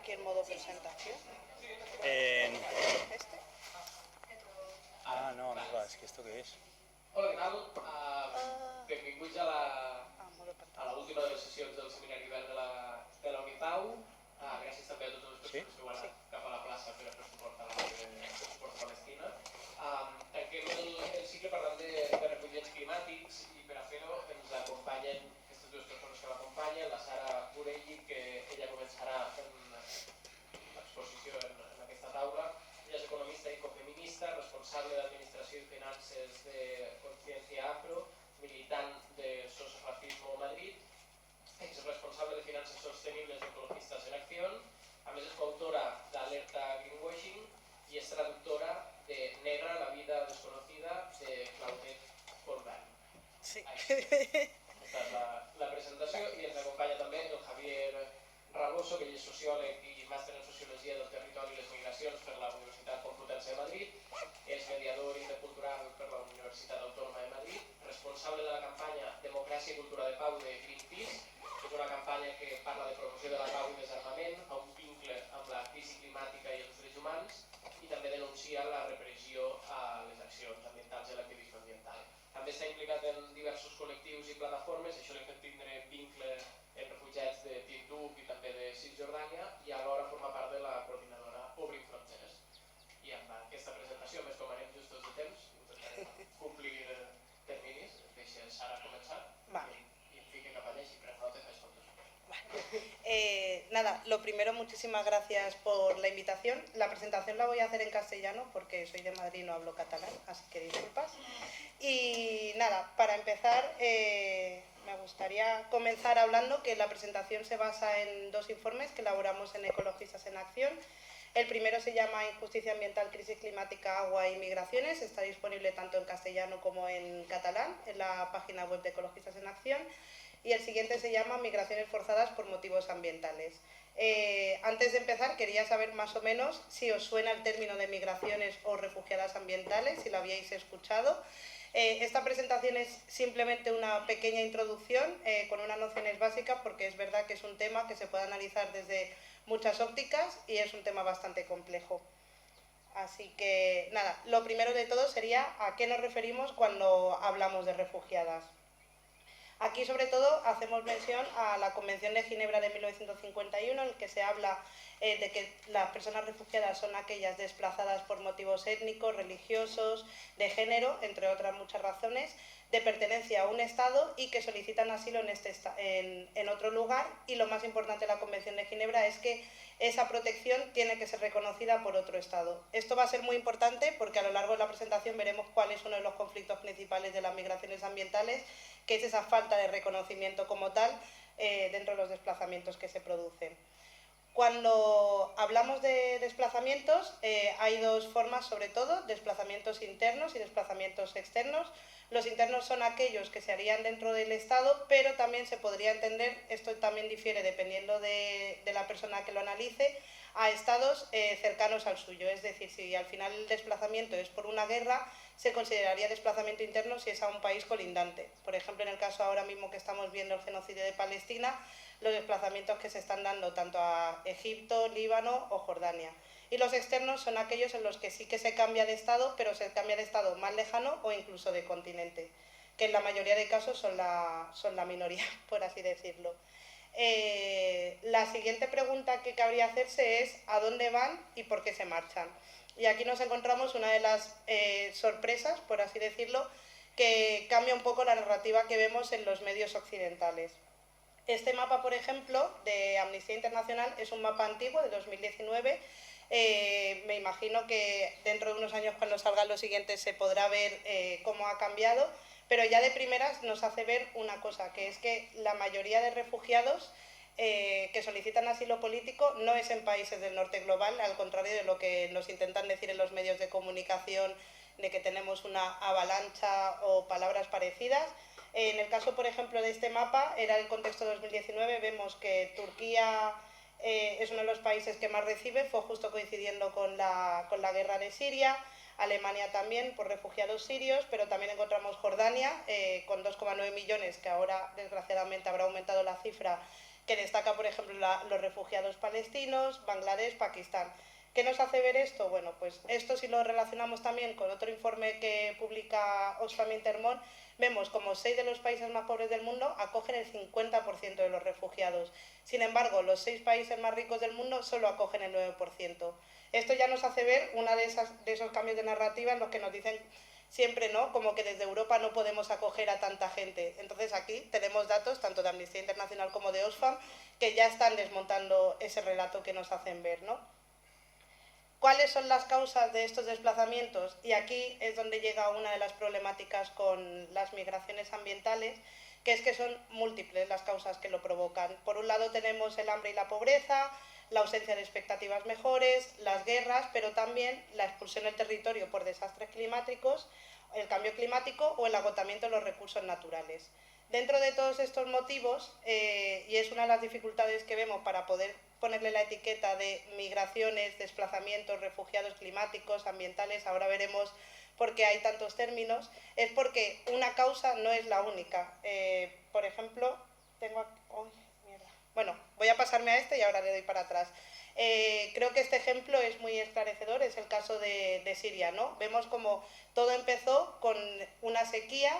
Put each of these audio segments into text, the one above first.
aquí en modo presentación. ¿Este? Ah, no, amiga, és que esto què és? Hola, què tal? Benvinguts a l'última de les sessions del seminari obert de la Unipau. Gràcies també a totes les persones que heu anat cap a la plaça per fer suport a la Palestina. Tanquem el cicle parlant de refugiats climàtics i per a fer-ho ens acompanyen aquestes dues persones que m'acompanyen, la Sara Burelli, que ella començarà l'exposició en aquesta taula. Ella és economista i ecofeminista, responsable d'Administració i Finances de Conciencia Afro, militant de Sosracismo Madrid, exresponsable de Finances Sostenibles de Ecologistas en Acción, a més és coautora d'Alerta Greenwashing i és traductora de Negra, la vida desconocida de Claudette Colbert. Sí. Aquesta és la presentació i ens acompanya també el Javier Raboso, que ell és sociòleg i màster en Sociologia del Territori i les Migracions per la Universitat Complutense de Madrid, és mediador intercultural per la Universitat Autònoma de Madrid, responsable de la campanya Democràcia i Cultura de Pau de Greenpeace, que és una campanya que parla de promoció de la pau i desarmament, a un vincle amb la crisi climàtica i els drets humans, i també denuncia la repressió a les accions ambientals i l'activisme ambiental. També està implicat en diversos col·lectius i plataformes, això li ha fet tindre vincle en refugiats de Tinduf i també de Cisjordània, i alhora forma part de la coordinadora Obrim Fronteres. I amb aquesta presentació, més com anem justos de temps, intentarem complir terminis. Deixa Sara començar i em fique cap allà i si pren nota fes fotos. Nada, lo primero, muchísimas gracias por la invitación. La presentación la voy a hacer en castellano porque soy de Madrid y no hablo catalán, así que disculpas. Y nada, para empezar, me gustaría comenzar hablando que la presentación se basa en dos informes que elaboramos en Ecologistas en Acción. El primero se llama Injusticia Ambiental, Crisis Climática, Agua y Migraciones. Está disponible tanto en castellano como en catalán en la página web de Ecologistas en Acción. Y el siguiente se llama Migraciones forzadas por motivos ambientales. Antes de empezar, quería saber más o menos si os suena el término de migraciones o refugiadas ambientales, si lo habíais escuchado. Esta presentación es simplemente una pequeña introducción con unas nociones básicas, porque es verdad que es un tema que se puede analizar desde muchas ópticas y es un tema bastante complejo. Así que, nada, lo primero de todo sería a qué nos referimos cuando hablamos de refugiadas. Aquí, sobre todo, hacemos mención a la Convención de Ginebra de 1951, en el que se habla de que las personas refugiadas son aquellas desplazadas por motivos étnicos, religiosos, de entre otras muchas razones, de pertenencia a un Estado y que solicitan asilo en otro lugar. Y lo más importante de la Convención de Ginebra es que esa protección tiene que ser reconocida por otro Estado. Esto va a ser muy importante porque a lo largo de la presentación veremos cuál es uno de los conflictos principales de las migraciones ambientales, que es esa falta de reconocimiento como tal dentro de los desplazamientos que se producen. Cuando hablamos de desplazamientos, hay dos formas sobre todo, desplazamientos internos y desplazamientos externos. Los internos son aquellos que se harían dentro del Estado, pero también se podría entender, esto también difiere dependiendo de la persona que lo analice, a estados cercanos al suyo. Es decir, si al final el desplazamiento es por una guerra, se consideraría desplazamiento interno si es a un país colindante. Por ejemplo, en el caso ahora mismo que estamos viendo el genocidio de Palestina, los desplazamientos que se están dando tanto a Egipto, Líbano o Jordania. Y los externos son aquellos en los que sí que se cambia de estado, pero se cambia de estado más lejano o incluso de continente, que en la mayoría de casos son la minoría, por así decirlo. La siguiente pregunta que cabría hacerse es ¿a dónde van y por qué se marchan? Y aquí nos encontramos una de las sorpresas, por así decirlo, que cambia un poco la narrativa que vemos en los medios occidentales. Este mapa, por ejemplo, de Amnistía Internacional es un mapa antiguo de 2019. Me imagino que dentro de unos años, cuando salgan los siguientes, se podrá ver cómo ha cambiado, pero ya de primeras nos hace ver una cosa, que es que la mayoría de refugiados que solicitan asilo político no es en países del norte global, al contrario de lo que nos intentan decir en los medios de comunicación, de que tenemos una avalancha o palabras parecidas. En el caso, por ejemplo, de este mapa, era el contexto 2019, vemos que Turquía es uno de los países que más recibe, fue justo coincidiendo con la guerra de Siria, Alemania también por refugiados sirios, pero también encontramos Jordania con 2,9 millones, que ahora desgraciadamente habrá aumentado la cifra que destaca, por ejemplo, los refugiados palestinos, Bangladesh, Pakistán. ¿Qué nos hace ver esto? Bueno, pues esto si lo relacionamos también con otro informe que publica Oxfam Intermón, vemos como 6 de los países más pobres del mundo acogen el 50% de los refugiados. Sin embargo, los 6 países más ricos del mundo solo acogen el 9%. Esto ya nos hace ver una de esos cambios de narrativa en los que nos dicen siempre, ¿no?, como que desde Europa no podemos acoger a tanta gente. Entonces aquí tenemos datos tanto de Amnistía Internacional como de Oxfam que ya están desmontando ese relato que nos hacen ver, ¿no? ¿Cuáles son las causas de estos desplazamientos? Y aquí es donde llega una de las problemáticas con las migraciones ambientales, que es que son múltiples las causas que lo provocan. Por un lado tenemos el hambre y la pobreza, la ausencia de expectativas mejores, las guerras, pero también la expulsión del territorio por desastres climáticos, el cambio climático o el agotamiento de los recursos naturales. Dentro de todos estos motivos, y es una de las dificultades que vemos para poder ponerle la etiqueta de migraciones, desplazamientos, refugiados climáticos, ambientales, ahora veremos por qué hay tantos términos, es porque una causa no es la única. Por ejemplo, tengo aquí... Oh, mierda. Bueno, voy a pasarme a este y ahora le doy para atrás. Creo que este ejemplo es muy esclarecedor, es el caso de Siria, ¿no? Vemos como todo empezó con una sequía,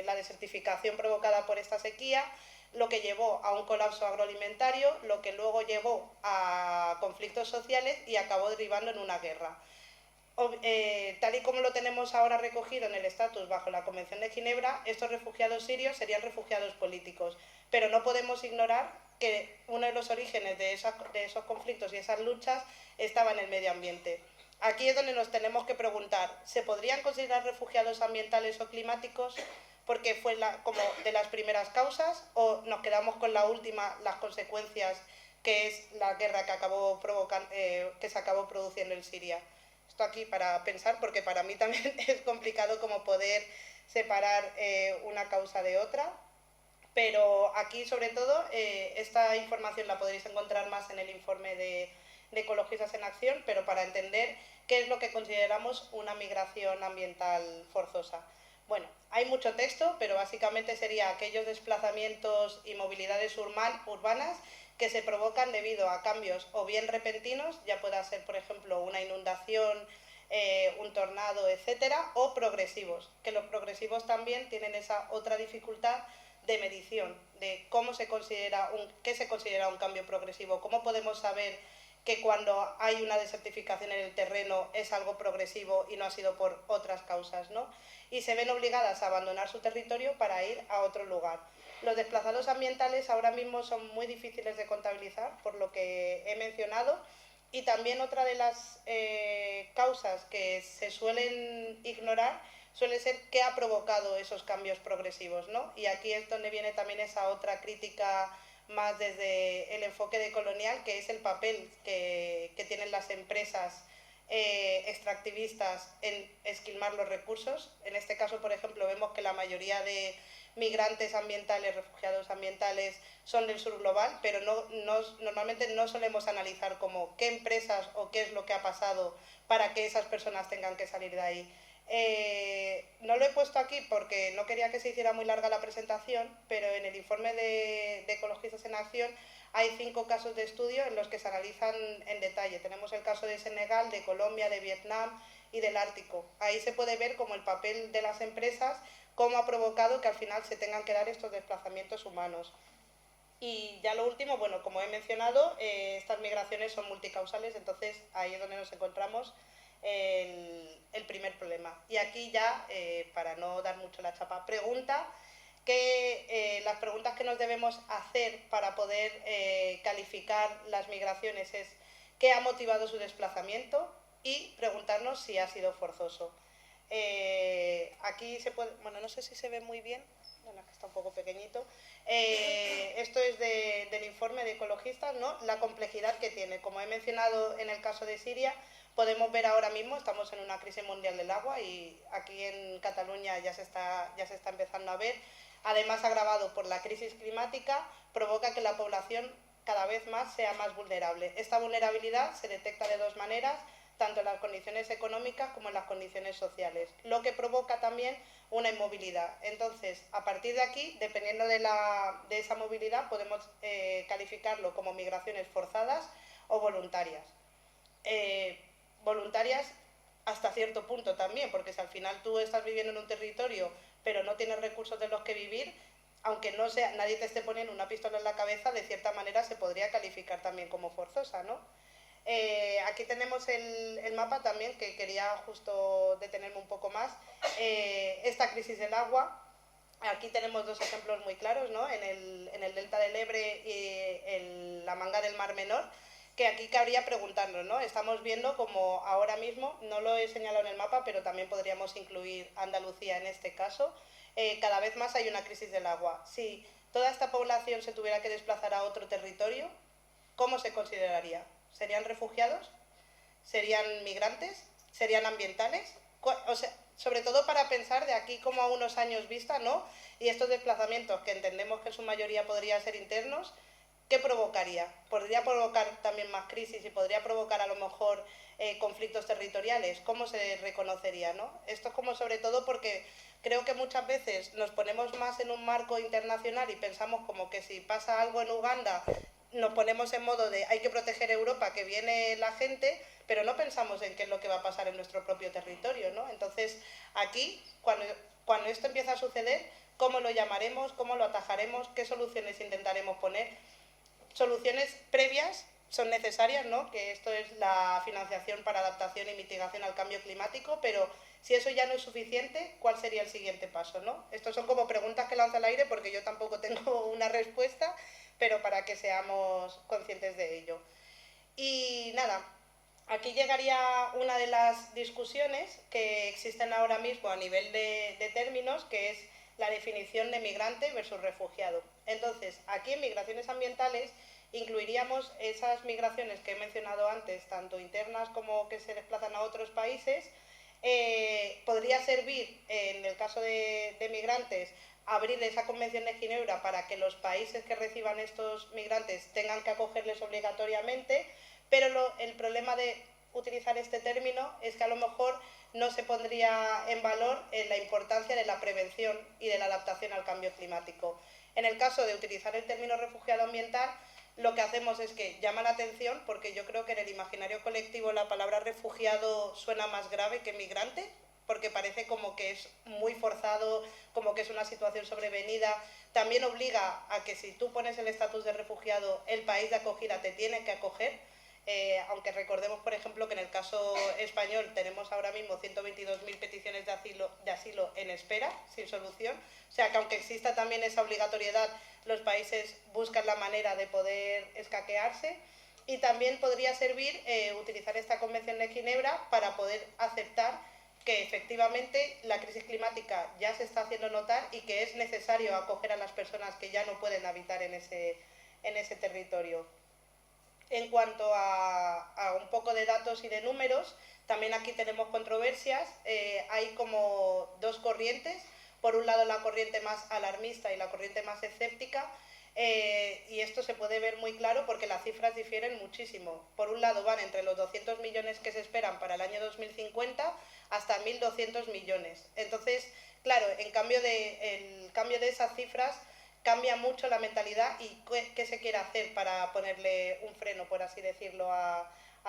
la desertificación provocada por esta sequía, lo que llevó a un colapso agroalimentario, lo que luego llevó a conflictos sociales y acabó derivando en una guerra. Tal y como lo tenemos ahora recogido en el estatus bajo la Convención de Ginebra, estos refugiados sirios serían refugiados políticos, pero no podemos ignorar que uno de los orígenes de esos conflictos y esas luchas estaba en el medio ambiente. Aquí es donde nos tenemos que preguntar, ¿se podrían considerar refugiados ambientales o climáticos porque fue como de las primeras causas, o nos quedamos con la última, las consecuencias, que es la guerra que se acabó produciendo en Siria? Esto aquí para pensar, porque para mí también es complicado como poder separar una causa de otra, pero aquí sobre todo esta información la podréis encontrar más en el informe de Ecologistas en Acción, pero para entender qué es lo que consideramos una migración ambiental forzosa. Bueno, hay mucho texto, pero básicamente sería aquellos desplazamientos y movilidades urbanas que se provocan debido a cambios o bien repentinos, ya pueda ser, por ejemplo, una inundación, un tornado, etcétera, o progresivos, que los progresivos también tienen esa otra dificultad de medición, de qué se considera un cambio progresivo, cómo podemos saber que cuando hay una desertificación en el terreno es algo progresivo y no ha sido por otras causas, ¿no? Y se ven obligadas a abandonar su territorio para ir a otro lugar. Los desplazados ambientales ahora mismo son muy difíciles de contabilizar, por lo que he mencionado, y también otra de las causas que se suelen ignorar suele ser qué ha provocado esos cambios progresivos, ¿no? Y aquí es donde viene también esa otra crítica más desde el enfoque decolonial, que es el papel que tienen las empresas extractivistas en esquilmar los recursos. En este caso, por ejemplo, vemos que la mayoría de migrantes ambientales, refugiados ambientales, son del sur global, pero normalmente no solemos analizar como qué empresas o qué es lo que ha pasado para que esas personas tengan que salir de ahí. No lo he puesto aquí porque no quería que se hiciera muy larga la presentación, pero en el informe de Ecologistas en Acción hay 5 casos de estudio en los que se analizan en detalle. Tenemos el caso de Senegal, de Colombia, de Vietnam y del Ártico. Ahí se puede ver como el papel de las empresas, cómo ha provocado que al final se tengan que dar estos desplazamientos humanos. Y ya lo último, bueno, como he mencionado, estas migraciones son multicausales, entonces ahí es donde nos encontramos el primer problema. Y aquí ya, para no dar mucho la chapa, las preguntas que nos debemos hacer para poder calificar las migraciones es qué ha motivado su desplazamiento y preguntarnos si ha sido forzoso. Aquí se puede, bueno, no sé si se ve muy bien, bueno, que está un poco pequeñito. Esto es del informe de Ecologistas, ¿no? La complejidad que tiene. Como he mencionado en el caso de Siria, podemos ver ahora mismo, estamos en una crisis mundial del agua y aquí en Cataluña ya se está empezando a ver. Además, agravado por la crisis climática, provoca que la población cada vez más sea más vulnerable. Esta vulnerabilidad se detecta de 2 maneras, tanto en las condiciones económicas como en las condiciones sociales, lo que provoca también una inmovilidad. Entonces, a partir de aquí, dependiendo de esa movilidad, podemos calificarlo como migraciones forzadas o voluntarias. Voluntarias hasta cierto punto también, porque si al final tú estás viviendo en un territorio pero no tienes recursos de los que vivir, aunque no sea, nadie te esté poniendo una pistola en la cabeza, de cierta manera se podría calificar también como forzosa, ¿no? Aquí tenemos el mapa también, que quería justo detenerme un poco más. Esta crisis del agua, aquí tenemos dos ejemplos muy claros, ¿no? En el delta del Ebre y en la manga del Mar Menor, que aquí cabría preguntarnos, ¿no? Estamos viendo como ahora mismo, no lo he señalado en el mapa, pero también podríamos incluir Andalucía en este caso, cada vez más hay una crisis del agua. Si toda esta población se tuviera que desplazar a otro territorio, ¿cómo se consideraría? ¿Serían refugiados? ¿Serían migrantes? ¿Serían ambientales? O sea, sobre todo para pensar de aquí como a unos años vista, ¿no? Y estos desplazamientos, que entendemos que en su mayoría podrían ser internos, ¿qué provocaría? ¿Podría provocar también más crisis y podría provocar a lo mejor conflictos territoriales? ¿Cómo se reconocería, no? Esto es como sobre todo porque creo que muchas veces nos ponemos más en un marco internacional y pensamos como que si pasa algo en Uganda nos ponemos en modo de hay que proteger Europa, que viene la gente, pero no pensamos en qué es lo que va a pasar en nuestro propio territorio, ¿no? Entonces, aquí, cuando esto empieza a suceder, ¿cómo lo llamaremos? ¿Cómo lo atajaremos? ¿Qué soluciones intentaremos poner? Soluciones previas son necesarias, ¿no? Que esto es la financiación para adaptación y mitigación al cambio climático, pero si eso ya no es suficiente, ¿cuál sería el siguiente paso, no? Estos son como preguntas que lanzo al aire porque yo tampoco tengo una respuesta, pero para que seamos conscientes de ello. Y nada, aquí llegaría una de las discusiones que existen ahora mismo a nivel de términos, que es la definición de migrante versus refugiado. Entonces, aquí en migraciones ambientales incluiríamos esas migraciones que he mencionado antes, tanto internas como que se desplazan a otros países. Podría servir, en el caso de migrantes, abrir esa Convención de Ginebra para que los países que reciban estos migrantes tengan que acogerles obligatoriamente, pero el problema de utilizar este término es que a lo mejor no se pondría en valor la importancia de la prevención y de la adaptación al cambio climático. En el caso de utilizar el término refugiado ambiental, lo que hacemos es que llama la atención, porque yo creo que en el imaginario colectivo la palabra refugiado suena más grave que migrante, porque parece como que es muy forzado, como que es una situación sobrevenida. También obliga a que si tú pones el estatus de refugiado, el país de acogida te tiene que acoger. Aunque recordemos, por ejemplo, que en el caso español tenemos ahora mismo 122.000 peticiones de asilo en espera, sin solución. O sea que aunque exista también esa obligatoriedad, los países buscan la manera de poder escaquearse. Y también podría servir utilizar esta Convención de Ginebra para poder aceptar que efectivamente la crisis climática ya se está haciendo notar y que es necesario acoger a las personas que ya no pueden habitar en ese territorio. En cuanto a un poco de datos y de números, también aquí tenemos controversias. Hay como dos corrientes. Por un lado, la corriente más alarmista y la corriente más escéptica. Y esto se puede ver muy claro porque las cifras difieren muchísimo. Por un lado, van entre los 200 millones que se esperan para el año 2050 hasta 1.200 millones. Entonces, claro, el cambio de esas cifras cambia mucho la mentalidad y qué se quiere hacer para ponerle un freno, por así decirlo, a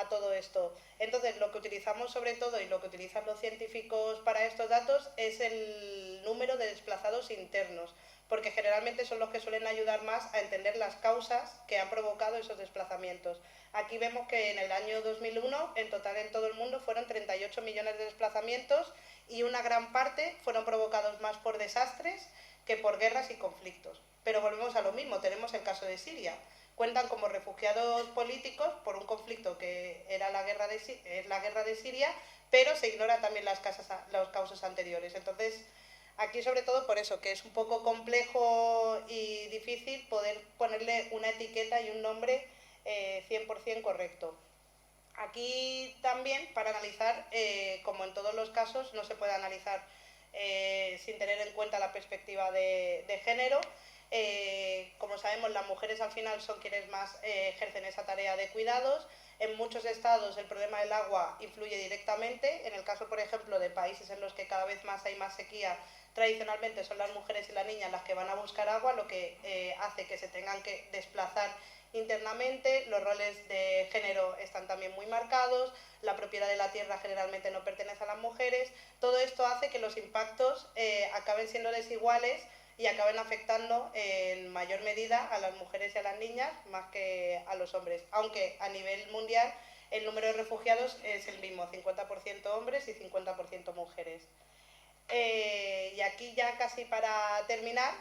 todo esto. Entonces, lo que utilizamos sobre todo y lo que utilizan los científicos para estos datos es el número de desplazados internos, porque generalmente son los que suelen ayudar más a entender las causas que han provocado esos desplazamientos. Aquí vemos que en el año 2001, en total en todo el mundo, fueron 38 millones de desplazamientos y una gran parte fueron provocados más por desastres que por guerras y conflictos. Pero volvemos a lo mismo, tenemos el caso de Siria. Cuentan como refugiados políticos por un conflicto que era la guerra de Siria, pero se ignoran también las causas anteriores. Entonces, aquí sobre todo por eso, que es un poco complejo y difícil poder ponerle una etiqueta y un nombre 100% correcto. Aquí también, para analizar, como en todos los casos, no se puede analizar sin tener en cuenta la perspectiva de género. Como sabemos, las mujeres al final son quienes más ejercen esa tarea de cuidados. En muchos estados el problema del agua influye directamente. En el caso, por ejemplo, de países en los que cada vez más hay más sequía, tradicionalmente son las mujeres y las niñas las que van a buscar agua, lo que hace que se tengan que desplazar internamente. Los roles de género están también muy marcados, la propiedad de la tierra generalmente no pertenece a las mujeres. Todo esto hace que los impactos acaben siendo desiguales y acaben afectando en mayor medida a las mujeres y a las niñas más que a los hombres, aunque a nivel mundial el número de refugiados es el mismo, 50% hombres y 50% mujeres. Y aquí ya casi para terminar,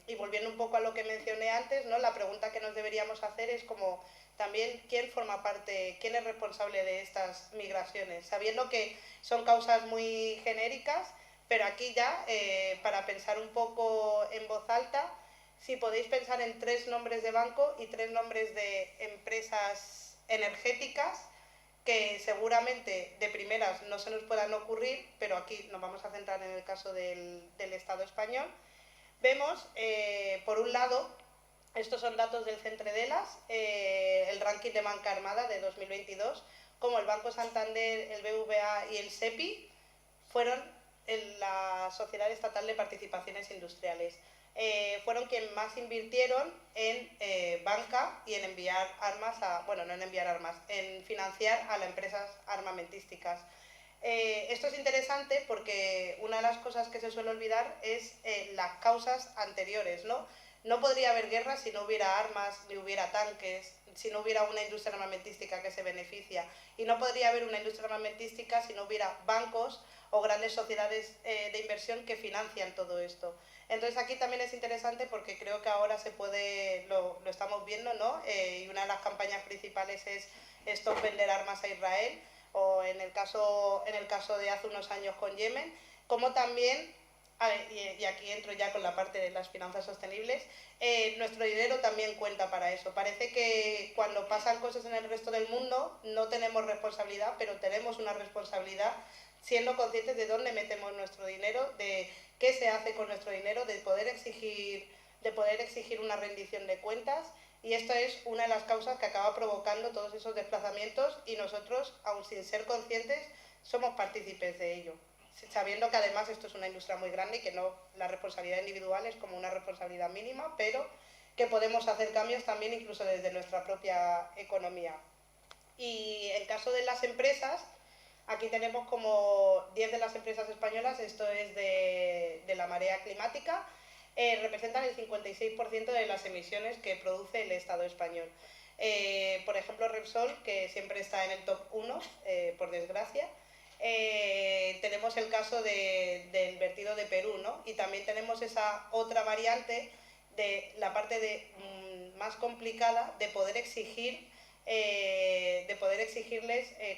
y volviendo un poco a lo que mencioné antes, ¿no? La pregunta que nos deberíamos hacer es como también quién forma parte, quién es responsable de estas migraciones, sabiendo que son causas muy genéricas, pero aquí ya, para pensar un poco en voz alta, si podéis pensar en 3 nombres de banco y 3 nombres de empresas energéticas que seguramente de primeras no se nos puedan ocurrir, pero aquí nos vamos a centrar en el caso del Estado español. Vemos, por un lado, estos son datos del Centredelas, el ranking de banca armada de 2022, como el Banco Santander, el BVA y el SEPI fueron la Sociedad Estatal de Participaciones Industriales. Fueron quienes más invirtieron en banca y en enviar armas bueno, no en enviar armas, en financiar a las empresas armamentísticas. Esto es interesante porque una de las cosas que se suele olvidar es las causas anteriores, ¿no? No podría haber guerra si no hubiera armas, ni hubiera tanques, si no hubiera una industria armamentística que se beneficia. Y no podría haber una industria armamentística si no hubiera bancos o grandes sociedades de inversión que financian todo esto. Entonces aquí también es interesante porque creo que ahora se puede, lo estamos viendo, ¿no? Y una de las campañas principales es Stop vender armas a Israel, o en el caso de hace unos años con Yemen, como también, y aquí entro ya con la parte de las finanzas sostenibles, nuestro dinero también cuenta para eso. Parece que cuando pasan cosas en el resto del mundo no tenemos responsabilidad, pero tenemos una responsabilidad siendo conscientes de dónde metemos nuestro dinero, de qué se hace con nuestro dinero, de poder exigir una rendición de cuentas, y esto es una de las causas que acaba provocando todos esos desplazamientos, y nosotros, aun sin ser conscientes, somos partícipes de ello, sabiendo que además esto es una industria muy grande y que no, la responsabilidad individual es como una responsabilidad mínima, pero que podemos hacer cambios también incluso desde nuestra propia economía. Y en caso de las empresas, aquí tenemos como 10 de las empresas españolas, esto es de la marea climática, representan el 56% de las emisiones que produce el Estado español. Por ejemplo, Repsol, que siempre está en el top 1, por desgracia. Tenemos el caso del vertido de Perú, ¿no? Y también tenemos esa otra variante de la parte más complicada de poder exigirles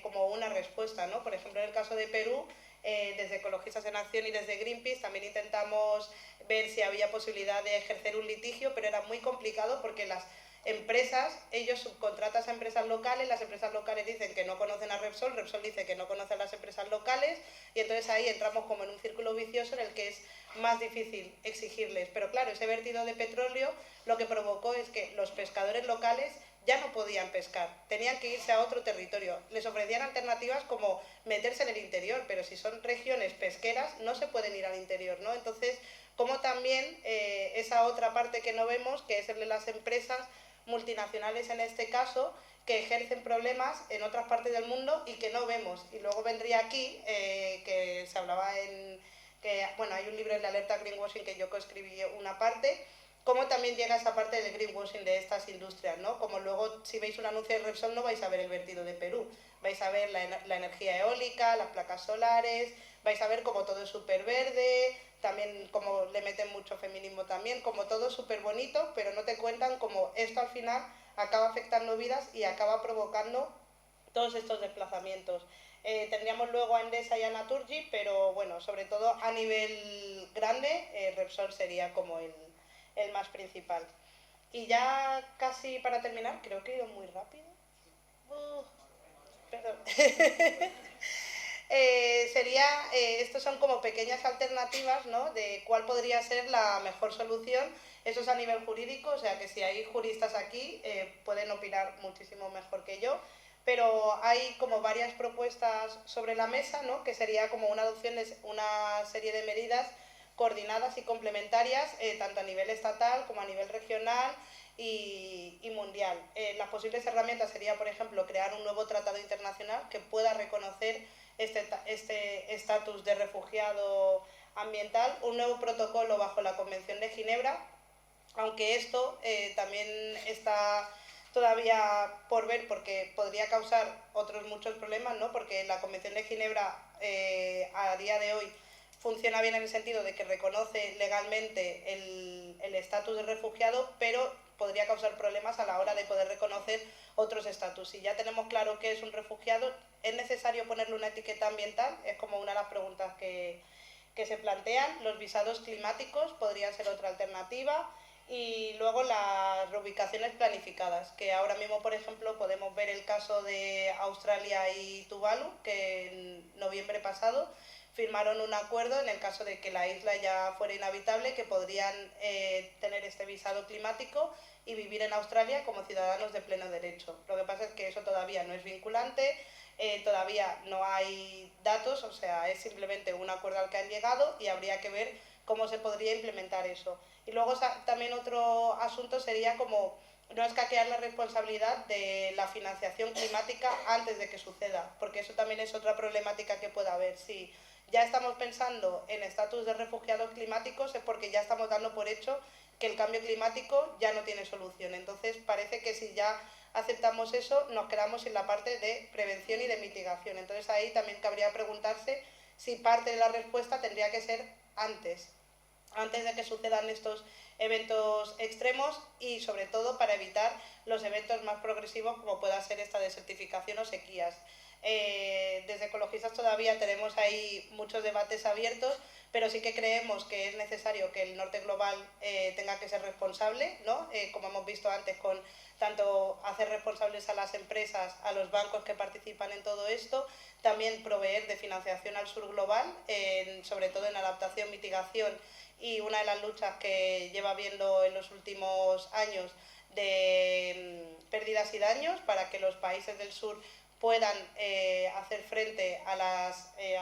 como una respuesta, ¿no? Por ejemplo, en el caso de Perú, desde Ecologistas en Acción y desde Greenpeace también intentamos ver si había posibilidad de ejercer un litigio, pero era muy complicado porque las empresas, ellos subcontratan a empresas locales, las empresas locales dicen que no conocen a Repsol, Repsol dice que no conoce a las empresas locales, y entonces ahí entramos como en un círculo vicioso en el que es más difícil exigirles. Pero claro, ese vertido de petróleo lo que provocó es que los pescadores locales ya no podían pescar, tenían que irse a otro territorio. Les ofrecían alternativas como meterse en el interior, pero si son regiones pesqueras no se pueden ir al interior, ¿no? Entonces, como también esa otra parte que no vemos, que es el de las empresas multinacionales en este caso, que ejercen problemas en otras partes del mundo y que no vemos. Y luego vendría aquí, que se hablaba bueno, hay un libro en la alerta greenwashing que yo coescribí una parte, cómo también llega esa parte del greenwashing de estas industrias, ¿no? Como luego, si veis un anuncio de Repsol, no vais a ver el vertido de Perú, vais a ver la energía eólica, las placas solares, vais a ver como todo es súper verde, también como le meten mucho feminismo también, como todo súper bonito, pero no te cuentan cómo esto al final acaba afectando vidas y acaba provocando todos estos desplazamientos. Tendríamos luego a Endesa y a Naturgy, pero bueno, sobre todo a nivel grande, Repsol sería como el más principal. Y ya casi para terminar, creo que he ido muy rápido. Perdón. estos son como pequeñas alternativas, ¿no?, de cuál podría ser la mejor solución. Eso es a nivel jurídico, o sea que si hay juristas aquí pueden opinar muchísimo mejor que yo, pero hay como varias propuestas sobre la mesa, ¿no?, que sería como una adopción de una serie de medidas coordinadas y complementarias, tanto a nivel estatal como a nivel regional y mundial. Las posibles herramientas sería, por ejemplo, crear un nuevo tratado internacional que pueda reconocer este estatus de refugiado ambiental, un nuevo protocolo bajo la Convención de Ginebra, aunque esto también está todavía por ver porque podría causar otros muchos problemas, ¿no?, porque la Convención de Ginebra a día de hoy funciona bien en el sentido de que reconoce legalmente el estatus de refugiado, pero podría causar problemas a la hora de poder reconocer otros estatus. Si ya tenemos claro qué es un refugiado, ¿es necesario ponerle una etiqueta ambiental? Es como una de las preguntas que se plantean. Los visados climáticos podrían ser otra alternativa. Y luego las reubicaciones planificadas, que ahora mismo, por ejemplo, podemos ver el caso de Australia y Tuvalu, que en noviembre pasado firmaron un acuerdo en el caso de que la isla ya fuera inhabitable, que podrían tener este visado climático y vivir en Australia como ciudadanos de pleno derecho. Lo que pasa es que eso todavía no es vinculante, todavía no hay datos, o sea, es simplemente un acuerdo al que han llegado y habría que ver cómo se podría implementar eso. Y luego también otro asunto sería como no escaquear la responsabilidad de la financiación climática antes de que suceda, porque eso también es otra problemática que pueda haber. Si ya estamos pensando en estatus de refugiados climáticos es porque ya estamos dando por hecho que el cambio climático ya no tiene solución. Entonces parece que si ya aceptamos eso nos quedamos sin la parte de prevención y de mitigación. Entonces ahí también cabría preguntarse si parte de la respuesta tendría que ser antes de que sucedan estos eventos extremos y sobre todo para evitar los eventos más progresivos como pueda ser esta desertificación o sequías. Desde ecologistas todavía tenemos ahí muchos debates abiertos, pero sí que creemos que es necesario que el norte global tenga que ser responsable, ¿no? Como hemos visto antes, con tanto hacer responsables a las empresas, a los bancos que participan en todo esto, también proveer de financiación al sur global, sobre todo en adaptación, mitigación, y una de las luchas que lleva viendo en los últimos años de pérdidas y daños para que los países del sur puedan hacer frente a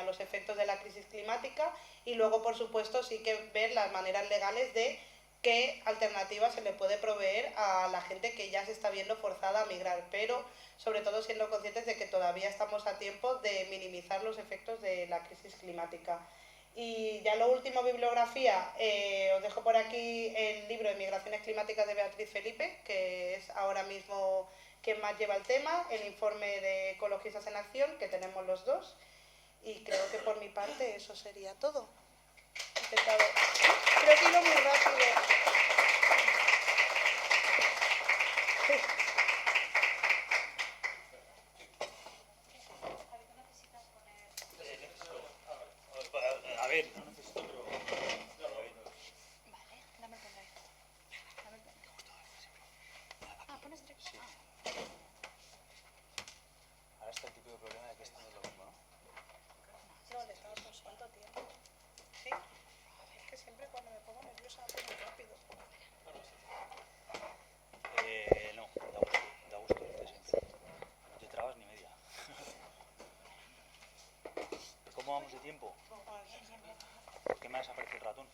los efectos de la crisis climática, y luego, por supuesto, sí que ver las maneras legales de qué alternativas se le puede proveer a la gente que ya se está viendo forzada a migrar, pero sobre todo siendo conscientes de que todavía estamos a tiempo de minimizar los efectos de la crisis climática. Y ya lo último, bibliografía, os dejo por aquí el libro de Migraciones Climáticas de Beatriz Felipe, que es ahora mismo quien más lleva el tema, el informe de Ecologistas en Acción, que tenemos los dos, y creo que por mi parte eso sería todo. Creo que he ido muy rápido. A ver, no necesito, pero... Vale, dame el pendrive. Dame el pendrive. Ah, pones directo. Sí. Ahora está el típico problema de que esto no es lo mismo, ¿no? No, le estaba por cuánto tiempo. Sí, es que siempre cuando me pongo nerviosa hago muy rápido. No, da gusto verte siempre. No te trabas ni media. ¿Cómo vamos de tiempo? ¿Por qué me ha desaparecido el ratón?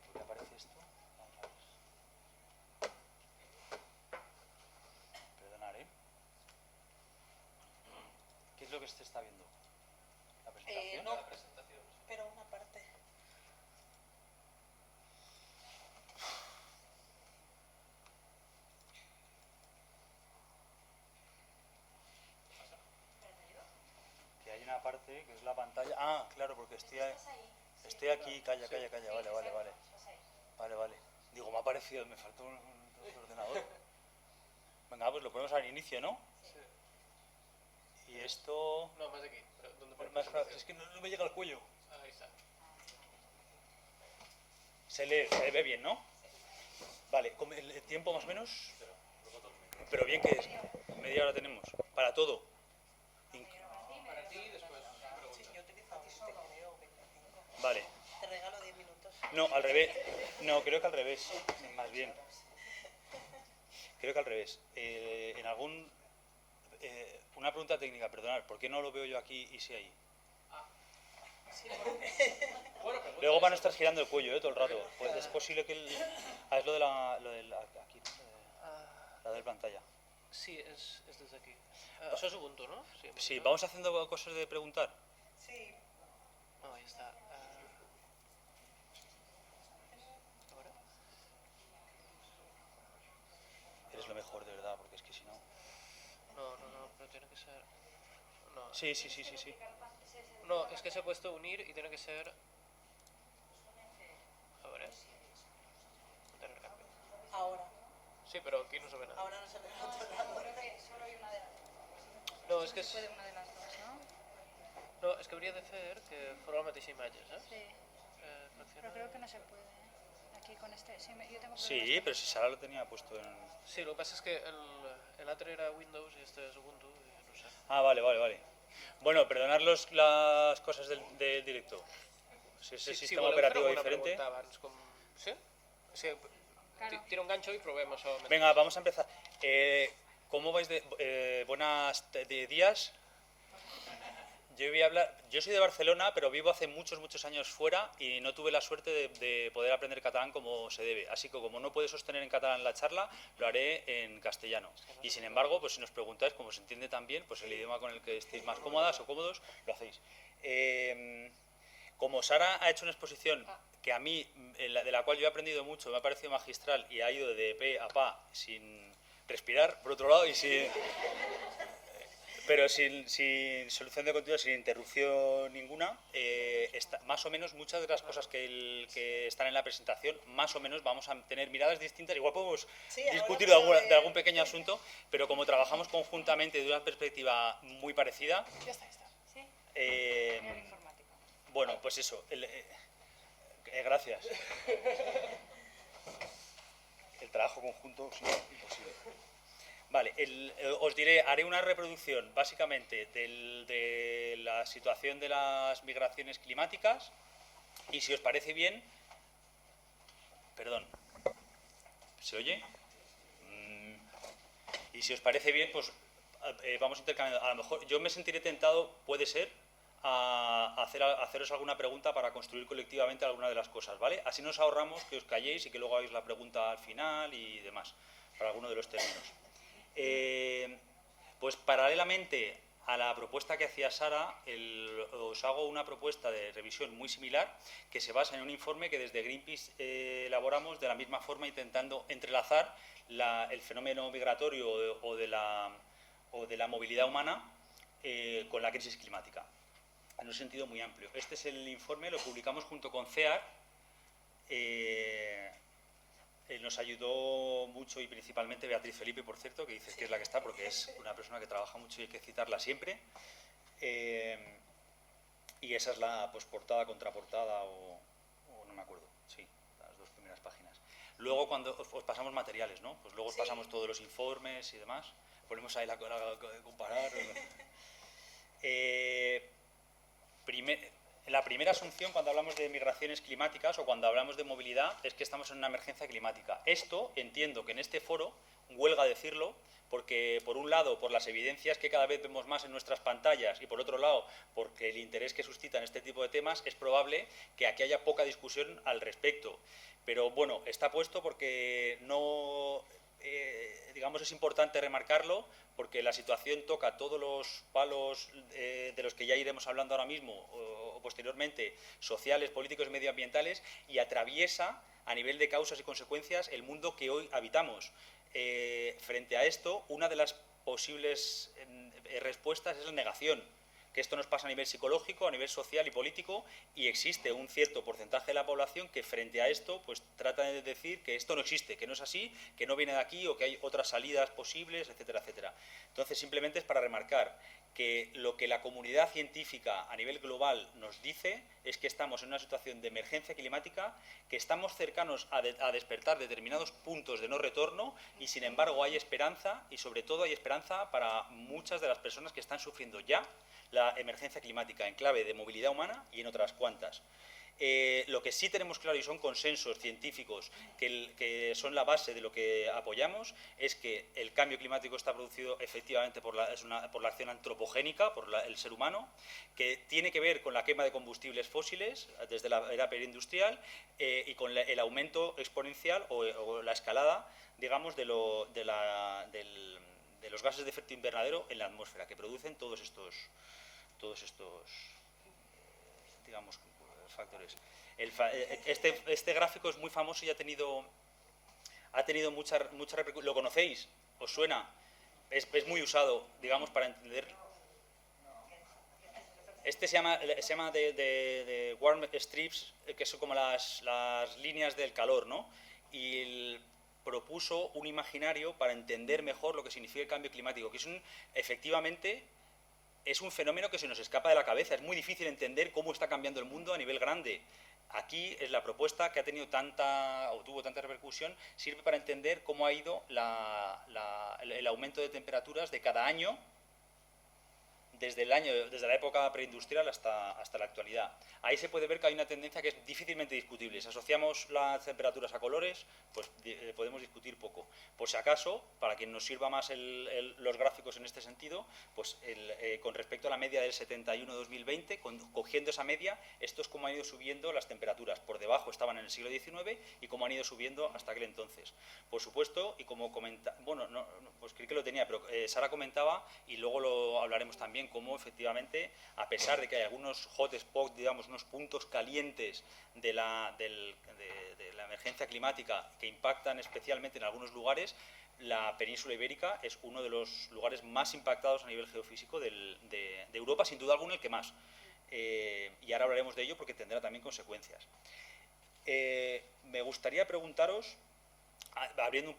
¿Y por qué aparece esto? Vamos a ver. Perdonad, ¿eh? ¿Qué es lo que se está viendo? ¿La presentación? No, La presentación. pero una parte. Que hay una parte que es la pantalla. Ah, claro, porque estoy aquí. Calla. Vale. Digo, me ha parecido, me faltó un ordenador. Venga, pues lo ponemos al inicio, ¿no? Sí. Y esto... No, más aquí. Pero ¿dónde pone Es presentación? que no me llega al cuello. Ahí está. Se ve bien, ¿no? Vale, ¿con el tiempo más o menos? Pero bien que es. Media hora tenemos. Para todo. Para ti, después preguntas. Yo utilizo a ti si te creo 25. Vale. Te regalo 10 minutos. No, al revés. No, creo que al revés. Más bien. Creo que al revés. En algún... una pregunta técnica, perdonad. ¿Por qué no lo veo yo aquí y sí ahí? Bueno, pregunta Luego van a esa. estar girando el cuello, todo el rato. Pues es posible que el... Ah, es lo de la aquí, ¿no? La del pantalla. Sí, es desde aquí. Això és Ubuntu, no? Sí, vamos haciendo cosas de preguntar. Sí. No, ahí está. Ahora. Eres lo mejor, de verdad, porque es que si no... No, pero tiene que ser... No, Sí. no, es que se ha puesto unir y tiene que ser... A ver, tener cambio. Ahora. Sí, pero aquí no se ve nada. Ahora no se ve el otro lado. Creo que solo hay una de las dos. No, es que Puede una de las dos, ¿no? no, és que hauria de fer que fos la mateixa imatge, saps? Sí, pero creo que no se puede. Aquí con este, sí, yo tengo Sí, problemas pero si Sara lo tenía puesto en... Sí, lo que passa és que el altre era Windows i este és Ubuntu, i no sé. Ah, vale. Bueno, perdonad las cosas del directo. Si ese sistema voleu operativo fer alguna diferente... pregunta abans, com... Sí? Sí, Claro. tira un gancho i provem això. Venga, vamos a empezar. ¿Cómo vais de... buenas días. Yo voy a hablar... Yo soy de Barcelona, pero vivo hace muchos años fuera y no tuve la suerte de poder aprender catalán como se debe. Así que como no puedo sostener en catalán la charla, lo haré en castellano. Y sin embargo, pues si nos preguntáis, como se entiende también, pues el idioma con el que estéis más cómodas o cómodos, lo hacéis. Como Sara ha hecho una exposición que a mí, de la cual yo he aprendido mucho, me ha parecido magistral y ha ido de pe a pa sin respirar, por otro lado, y sin... Pero sin solución de continuo, sin interrupción ninguna, más o menos muchas de las cosas que están en la presentación, más o menos vamos a tener miradas distintas. Igual podemos discutir de algún pequeño asunto, pero como trabajamos conjuntamente de una perspectiva muy parecida, Ya está. ¿Sí? Mira el informático. bueno, pues eso. Gracias. El trabajo conjunto sí, imposible. Vale, os diré, haré una reproducción básicamente de la situación de las migraciones climáticas y si os parece bien, perdón, ¿se oye? Y si os parece bien, pues vamos intercambiando. A lo mejor yo me sentiré tentado, puede ser, a haceros alguna pregunta para construir colectivamente alguna de las cosas, ¿vale? Así nos ahorramos que os calléis y que luego hagáis la pregunta al final y demás, para alguno de los términos. Pues paralelamente a la propuesta que hacía Sara, os hago una propuesta de revisión muy similar que se basa en un informe que desde Greenpeace elaboramos de la misma forma intentando entrelazar el fenómeno migratorio o de la movilidad humana con la crisis climática en un sentido muy amplio. Este es el informe, lo publicamos junto con CEAR. Nos ayudó mucho y principalmente Beatriz Felipe, por cierto, que dices que es la que está, porque es una persona que trabaja mucho y hay que citarla siempre. Y esa es la pues, portada, contraportada o no me acuerdo, sí, las dos primeras páginas. Luego cuando os pasamos materiales, ¿no? Pues luego os pasamos todos los informes y demás. Ponemos ahí la comparar. La primera asunción cuando hablamos de migraciones climáticas o cuando hablamos de movilidad es que estamos en una emergencia climática. Esto entiendo que en este foro huelga decirlo porque por un lado por las evidencias que cada vez vemos más en nuestras pantallas y por otro lado porque el interés que suscitan este tipo de temas es probable que aquí haya poca discusión al respecto. Pero bueno, está puesto porque no... digamos es importante remarcarlo porque la situación toca todos los palos de los que ya iremos hablando ahora mismo o posteriormente, sociales, políticos y medioambientales y atraviesa a nivel de causas y consecuencias el mundo que hoy habitamos. Frente a esto, una de las posibles respuestas es la negación. que esto nos pasa a nivel psicológico, a nivel social y político, y existe un cierto porcentaje de la población que frente a esto pues trata de decir que esto no existe, que no es así, que no viene de aquí o que hay otras salidas posibles, etcétera, etcétera. Entonces, simplemente es para remarcar que lo que la comunidad científica a nivel global nos dice es que estamos en una situación de emergencia climática, que estamos cercanos a despertar determinados puntos de no retorno y, sin embargo, hay esperanza y, sobre todo, hay esperanza para muchas de las personas que están sufriendo ya la emergencia climática en clave de movilidad humana y en otras cuantas. Lo que sí tenemos claro y son consensos científicos que son la base de lo que apoyamos es que el cambio climático está producido efectivamente por la acción antropogénica, por el ser humano, que tiene que ver con la quema de combustibles fósiles desde la era preindustrial y con el aumento exponencial o la escalada, digamos, de los gases de efecto invernadero en la atmósfera, que producen todos estos digamos, factores. Este gráfico es muy famoso y ha tenido mucha repercusión. ¿Lo conocéis? ¿Os suena? Es muy usado, digamos, para entender. Este se llama de warm strips, que son como las líneas del calor, ¿no? Y propuso un imaginario para entender mejor lo que significa el cambio climático, que efectivamente es un fenómeno que se nos escapa de la cabeza. Es muy difícil entender cómo está cambiando el mundo a nivel grande. Aquí es la propuesta que ha tenido tuvo tanta repercusión, sirve para entender cómo ha ido el aumento de temperaturas de cada año, desde la época preindustrial hasta la actualidad. Ahí se puede ver que hay una tendencia que es difícilmente discutible. Si asociamos las temperaturas a colores, pues podemos discutir poco. Por si acaso, para quien nos sirva más los gráficos en este sentido, pues con respecto a la media del 71-2020, cogiendo esa media, esto es como han ido subiendo las temperaturas. Por debajo estaban en el siglo XIX y cómo han ido subiendo hasta aquel entonces. Por supuesto, y como pues creí que lo tenía, pero Sara comentaba, y luego lo hablaremos también, cómo efectivamente, a pesar de que hay algunos hotspots, digamos, unos puntos calientes de la emergencia climática que impactan especialmente en algunos lugares, la península ibérica es uno de los lugares más impactados a nivel geofísico de Europa, sin duda alguna el que más. Y ahora hablaremos de ello porque tendrá también consecuencias. Me gustaría preguntaros, rompiendo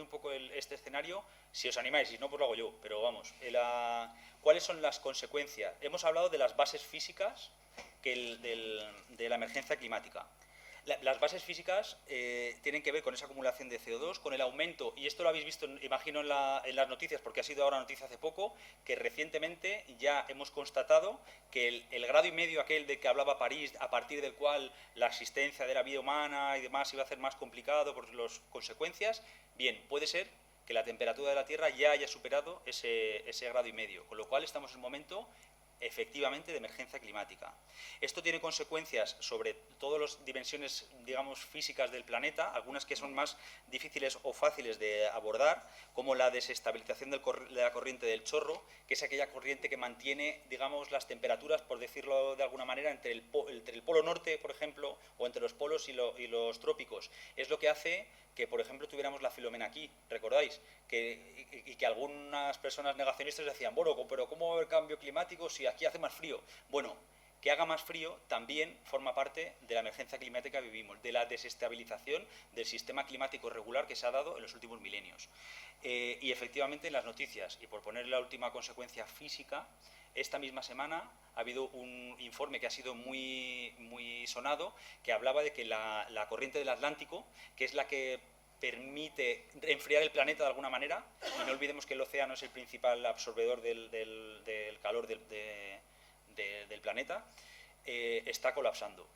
un poco este escenario, si os animáis, si no, pues lo hago yo, pero vamos, ¿cuáles son las consecuencias? Hemos hablado de las bases físicas de la emergencia climática. Las bases físicas tienen que ver con esa acumulación de CO2, con el aumento, y esto lo habéis visto, imagino, en las noticias, porque ha sido ahora noticia hace poco, que recientemente ya hemos constatado que el grado y medio aquel de que hablaba París, a partir del cual la existencia de la vida humana y demás iba a ser más complicado por las consecuencias, bien, puede ser que la temperatura de la Tierra ya haya superado ese grado y medio, con lo cual estamos en un momento efectivamente de emergencia climática. Esto tiene consecuencias sobre todas las dimensiones, digamos, físicas del planeta, algunas que son más difíciles o fáciles de abordar, como la desestabilización de la corriente del chorro, que es aquella corriente que mantiene, digamos, las temperaturas, por decirlo de alguna manera, entre el polo norte, por ejemplo, o entre los polos y los trópicos. Es lo que hace que, por ejemplo, tuviéramos la Filomena aquí, ¿recordáis? Y que algunas personas negacionistas decían, bueno, pero ¿cómo va a haber cambio climático si aquí hace más frío? Bueno, que haga más frío también forma parte de la emergencia climática que vivimos, de la desestabilización del sistema climático regular que se ha dado en los últimos milenios. Y efectivamente en las noticias, y por poner la última consecuencia física, esta misma semana ha habido un informe que ha sido muy, muy sonado, que hablaba de que la corriente del Atlántico, que es la que permite enfriar el planeta de alguna manera, y no olvidemos que el océano es el principal absorbedor del calor del planeta, está colapsando.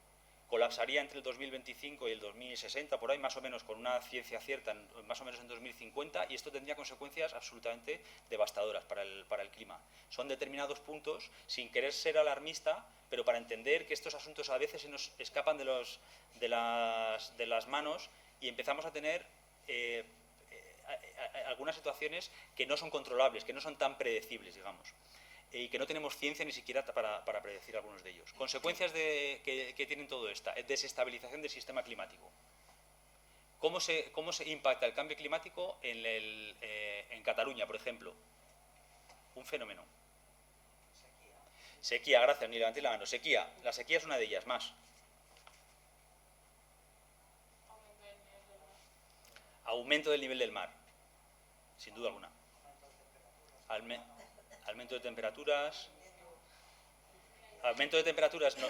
Colapsaría entre el 2025 y el 2060, por ahí más o menos, con una ciencia cierta, más o menos en 2050, y esto tendría consecuencias absolutamente devastadoras para el clima. Son determinados puntos, sin querer ser alarmista, pero para entender que estos asuntos a veces se nos escapan de las manos y empezamos a tener algunas situaciones que no son controlables, que no son tan predecibles, digamos, y que no tenemos ciencia ni siquiera para predecir algunos de ellos. Consecuencias que tienen todo esto: desestabilización del sistema climático. ¿Cómo se impacta el cambio climático en Cataluña, por ejemplo? Un fenómeno. Sequía, gracias, ni levantéis la mano. Sequía, la sequía es una de ellas, más. Aumento del nivel del mar, sin duda alguna. Aumento de temperaturas. Aumento de temperaturas, no,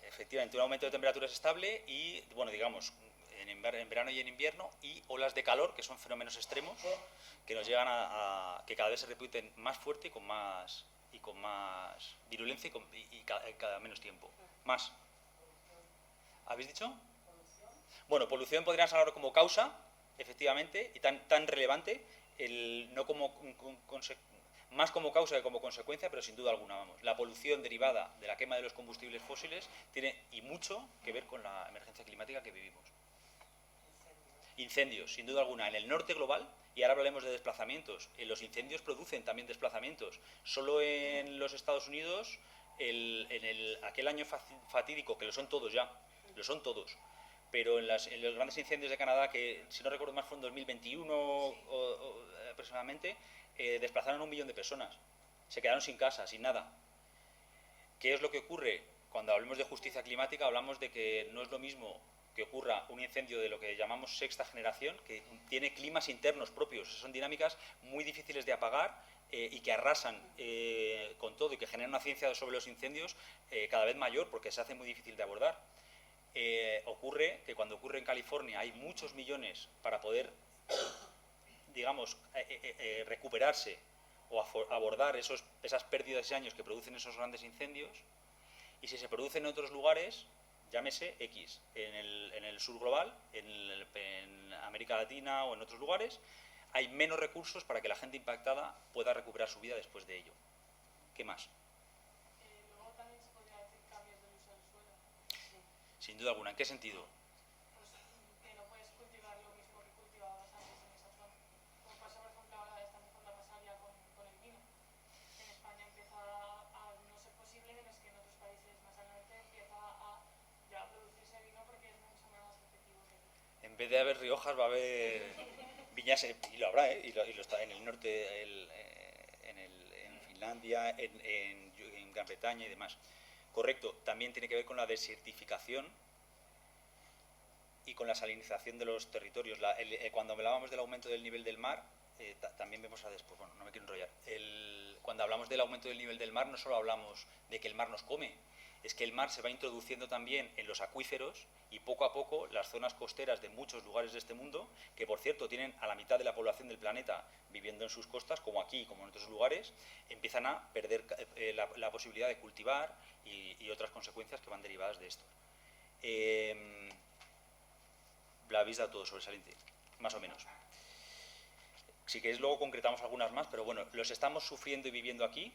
efectivamente, un aumento de temperaturas estable y, bueno, digamos, en verano y en invierno, y olas de calor, que son fenómenos extremos, que nos llegan que cada vez se repiten más fuerte y con más virulencia y cada menos tiempo. Más. ¿Habéis dicho? Bueno, polución podríamos hablar como causa, efectivamente, y tan relevante, no como más como causa que como consecuencia, pero sin duda alguna, vamos. La polución derivada de la quema de los combustibles fósiles tiene y mucho que ver con la emergencia climática que vivimos. Incendios, sin duda alguna, en el norte global, y ahora hablaremos de desplazamientos. Los incendios producen también desplazamientos. Solo en los Estados Unidos, aquel año fatídico, que lo son todos ya, lo son todos, pero en los grandes incendios de Canadá, que si no recuerdo más fue en 2021 aproximadamente, desplazaron a 1 millón de personas. Se quedaron sin casa, sin nada. ¿Qué es lo que ocurre? Cuando hablamos de justicia climática, hablamos de que no es lo mismo que ocurra un incendio de lo que llamamos sexta generación, que tiene climas internos propios. Son dinámicas muy difíciles de apagar y que arrasan con todo y que generan una ciencia sobre los incendios cada vez mayor porque se hace muy difícil de abordar. Ocurre que cuando ocurre en California hay muchos millones para poder, digamos, recuperarse o abordar esas pérdidas de años que producen esos grandes incendios, y si se producen en otros lugares, llámese X, en el sur global, en América Latina o en otros lugares, hay menos recursos para que la gente impactada pueda recuperar su vida después de ello. ¿Qué más? Luego también se podría decir cambios del uso del suelo. Sin duda alguna. ¿En qué sentido? Pues que no puedes cultivar lo mismo que cultivabas antes en esa zona. Como pasa, por ejemplo, ahora está empezando a pasar ya con el vino. En España empieza a no ser posible, mientras que en otros países más al norte empieza a ya producirse vino porque es mucho más efectivo que aquí. En vez de haber Riojas va a haber viñas, y lo habrá, y lo está en el norte, en Finlandia, en Gran Bretaña y demás. Correcto, también tiene que ver con la desertificación y con la salinización de los territorios. Cuando hablábamos del aumento del nivel del mar, también vemos después, bueno, no me quiero enrollar. Cuando hablamos del aumento del nivel del mar, no solo hablamos de que el mar nos come, es que el mar se va introduciendo también en los acuíferos y poco a poco las zonas costeras de muchos lugares de este mundo, que por cierto tienen a la mitad de la población del planeta viviendo en sus costas, como aquí, como en otros lugares, empiezan a perder la posibilidad de cultivar y otras consecuencias que van derivadas de esto. La habéis dado todo sobresaliente, más o menos. Si queréis luego concretamos algunas más, pero bueno, los estamos sufriendo y viviendo aquí,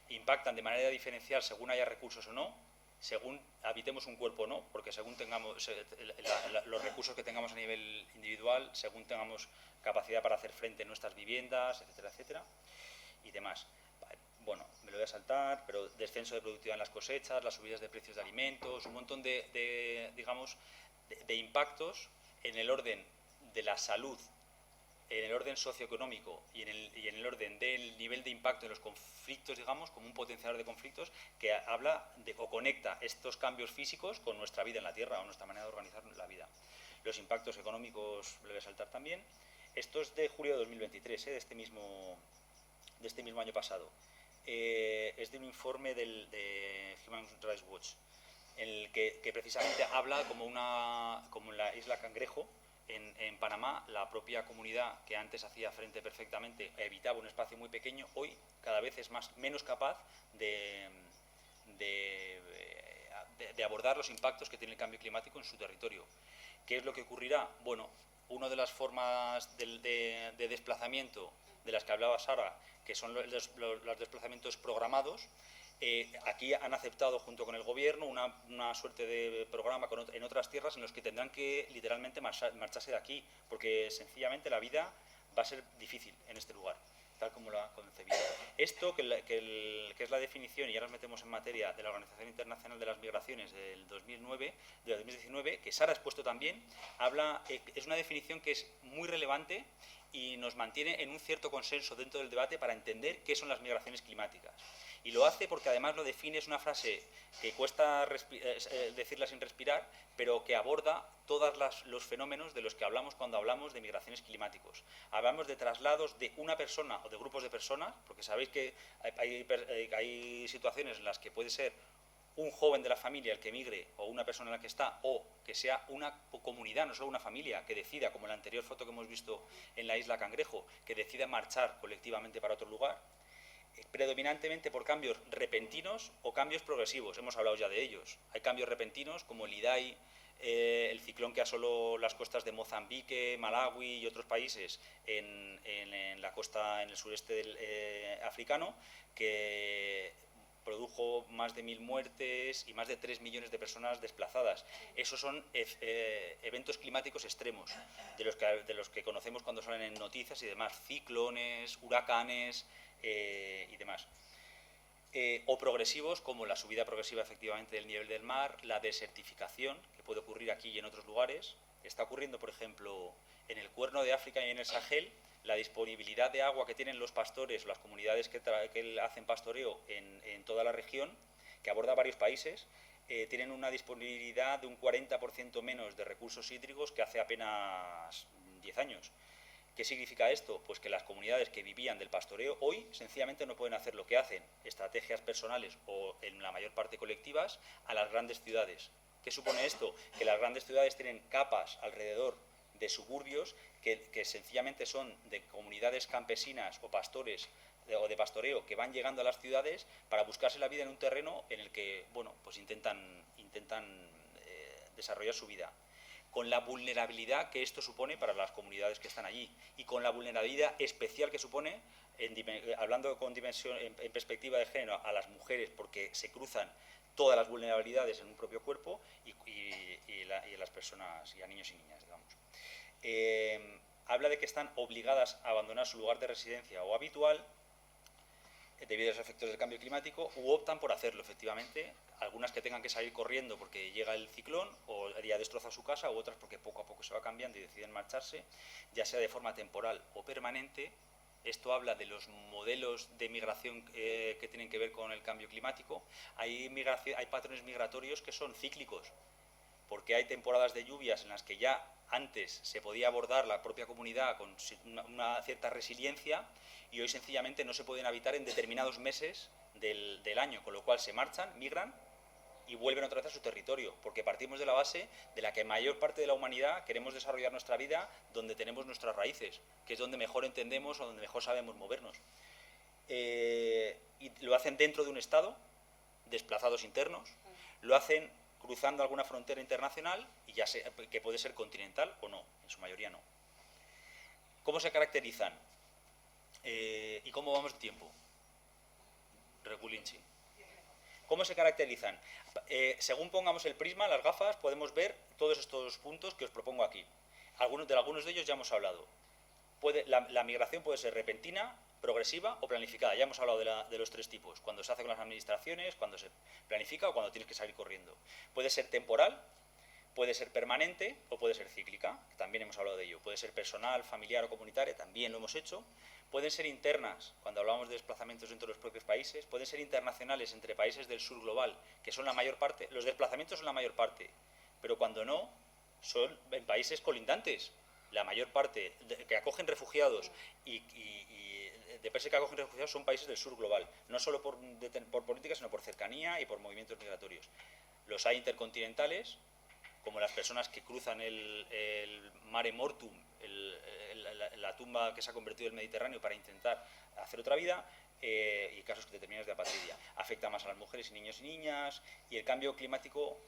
impactan de manera diferencial según haya recursos o no, según habitemos un cuerpo o no, porque según tengamos los recursos que tengamos a nivel individual, según tengamos capacidad para hacer frente en nuestras viviendas, etcétera, etcétera, y demás. Bueno, me lo voy a saltar, pero descenso de productividad en las cosechas, las subidas de precios de alimentos, un montón de impactos en el orden de la salud, en el orden socioeconómico y en el orden del nivel de impacto en los conflictos, digamos, como un potenciador de conflictos que habla o conecta estos cambios físicos con nuestra vida en la Tierra o nuestra manera de organizar la vida. Los impactos económicos lo voy a saltar también. Esto es de julio de 2023, de este mismo año pasado. Es de un informe de Human Rights Watch, en el que precisamente habla como en la isla Cangrejo, en Panamá, la propia comunidad que antes hacía frente perfectamente, evitaba un espacio muy pequeño, hoy cada vez es menos capaz de abordar los impactos que tiene el cambio climático en su territorio. ¿Qué es lo que ocurrirá? Bueno, una de las formas de desplazamiento de las que hablaba Sara, que son los desplazamientos programados, aquí han aceptado junto con el gobierno una suerte de programa en otras tierras en los que tendrán que literalmente marcharse de aquí, porque sencillamente la vida va a ser difícil en este lugar, tal como lo ha concebido. Esto, que es la definición, y ahora nos metemos en materia, de la Organización Internacional de las Migraciones del 2019, que Sara ha expuesto también, es una definición que es muy relevante y nos mantiene en un cierto consenso dentro del debate para entender qué son las migraciones climáticas. Y lo hace porque además lo define, es una frase que cuesta decirla sin respirar, pero que aborda todos los fenómenos de los que hablamos cuando hablamos de migraciones climáticos. Hablamos de traslados de una persona o de grupos de personas, porque sabéis que hay situaciones en las que puede ser un joven de la familia el que migre, o una persona en la que está, o que sea una comunidad, no solo una familia, que decida, como en la anterior foto que hemos visto en la isla Cangrejo, que decida marchar colectivamente para otro lugar, predominantemente por cambios repentinos o cambios progresivos. Hemos hablado ya de ellos. Hay cambios repentinos como el Idai, el ciclón que asoló las costas de Mozambique, Malawi y otros países en la costa, en el sureste africano, que produjo más de 1000 muertes y más de 3 millones de personas desplazadas. Esos son eventos climáticos extremos, de los que conocemos cuando salen en noticias y demás, ciclones, huracanes y demás. O progresivos, como la subida progresiva efectivamente del nivel del mar, la desertificación, que puede ocurrir aquí y en otros lugares. Está ocurriendo, por ejemplo, en el Cuerno de África y en el Sahel. La disponibilidad de agua que tienen los pastores o las comunidades que hacen pastoreo en toda la región, que aborda varios países, tienen una disponibilidad de un 40% menos de recursos hídricos que hace apenas 10 años. ¿Qué significa esto? Pues que las comunidades que vivían del pastoreo hoy sencillamente no pueden hacer lo que hacen, estrategias personales o en la mayor parte colectivas, a las grandes ciudades. ¿Qué supone esto? Que las grandes ciudades tienen capas alrededor de suburbios que sencillamente son de comunidades campesinas o pastores o de pastoreo que van llegando a las ciudades para buscarse la vida en un terreno en el que, bueno, pues intentan desarrollar su vida, con la vulnerabilidad que esto supone para las comunidades que están allí y con la vulnerabilidad especial que supone, hablando en perspectiva de género, a las mujeres, porque se cruzan todas las vulnerabilidades en un propio cuerpo y a las personas y a niños y niñas, digamos. Habla de que están obligadas a abandonar su lugar de residencia o habitual debido a los efectos del cambio climático, u optan por hacerlo, efectivamente, algunas que tengan que salir corriendo porque llega el ciclón o ya destroza su casa, u otras porque poco a poco se va cambiando y deciden marcharse, ya sea de forma temporal o permanente. Esto habla de los modelos de migración que tienen que ver con el cambio climático. Hay patrones migratorios que son cíclicos, porque hay temporadas de lluvias en las que ya antes se podía abordar la propia comunidad con una cierta resiliencia y hoy sencillamente no se pueden habitar en determinados meses del año, con lo cual se marchan, migran y vuelven otra vez a su territorio, porque partimos de la base de la que mayor parte de la humanidad queremos desarrollar nuestra vida donde tenemos nuestras raíces, que es donde mejor entendemos o donde mejor sabemos movernos. Y lo hacen dentro de un Estado, desplazados internos, lo hacen cruzando alguna frontera internacional, y ya sea, que puede ser continental o no, en su mayoría no. ¿Cómo se caracterizan? ¿Y cómo vamos de tiempo? Regulinchi. ¿Cómo se caracterizan? Según pongamos el prisma, las gafas, podemos ver todos estos puntos que os propongo aquí. De algunos de ellos ya hemos hablado. La migración puede ser repentina, progresiva o planificada. Ya hemos hablado de los tres tipos, cuando se hace con las administraciones, cuando se planifica o cuando tienes que salir corriendo. Puede ser temporal, puede ser permanente o puede ser cíclica, que también hemos hablado de ello. Puede ser personal, familiar o comunitaria, también lo hemos hecho. Pueden ser internas, cuando hablamos de desplazamientos dentro de los propios países. Pueden ser internacionales entre países del sur global, que son la mayor parte. Los desplazamientos son la mayor parte, pero cuando no, son en países colindantes. La mayor parte que acogen refugiados y de países que acogen refugiados son países del sur global, no solo por política, sino por cercanía y por movimientos migratorios. Los hay intercontinentales, como las personas que cruzan el mare mortum, la tumba que se ha convertido en el Mediterráneo para intentar hacer otra vida, y casos determinados de apatridia. Afecta más a las mujeres y niños y niñas, y el cambio climático,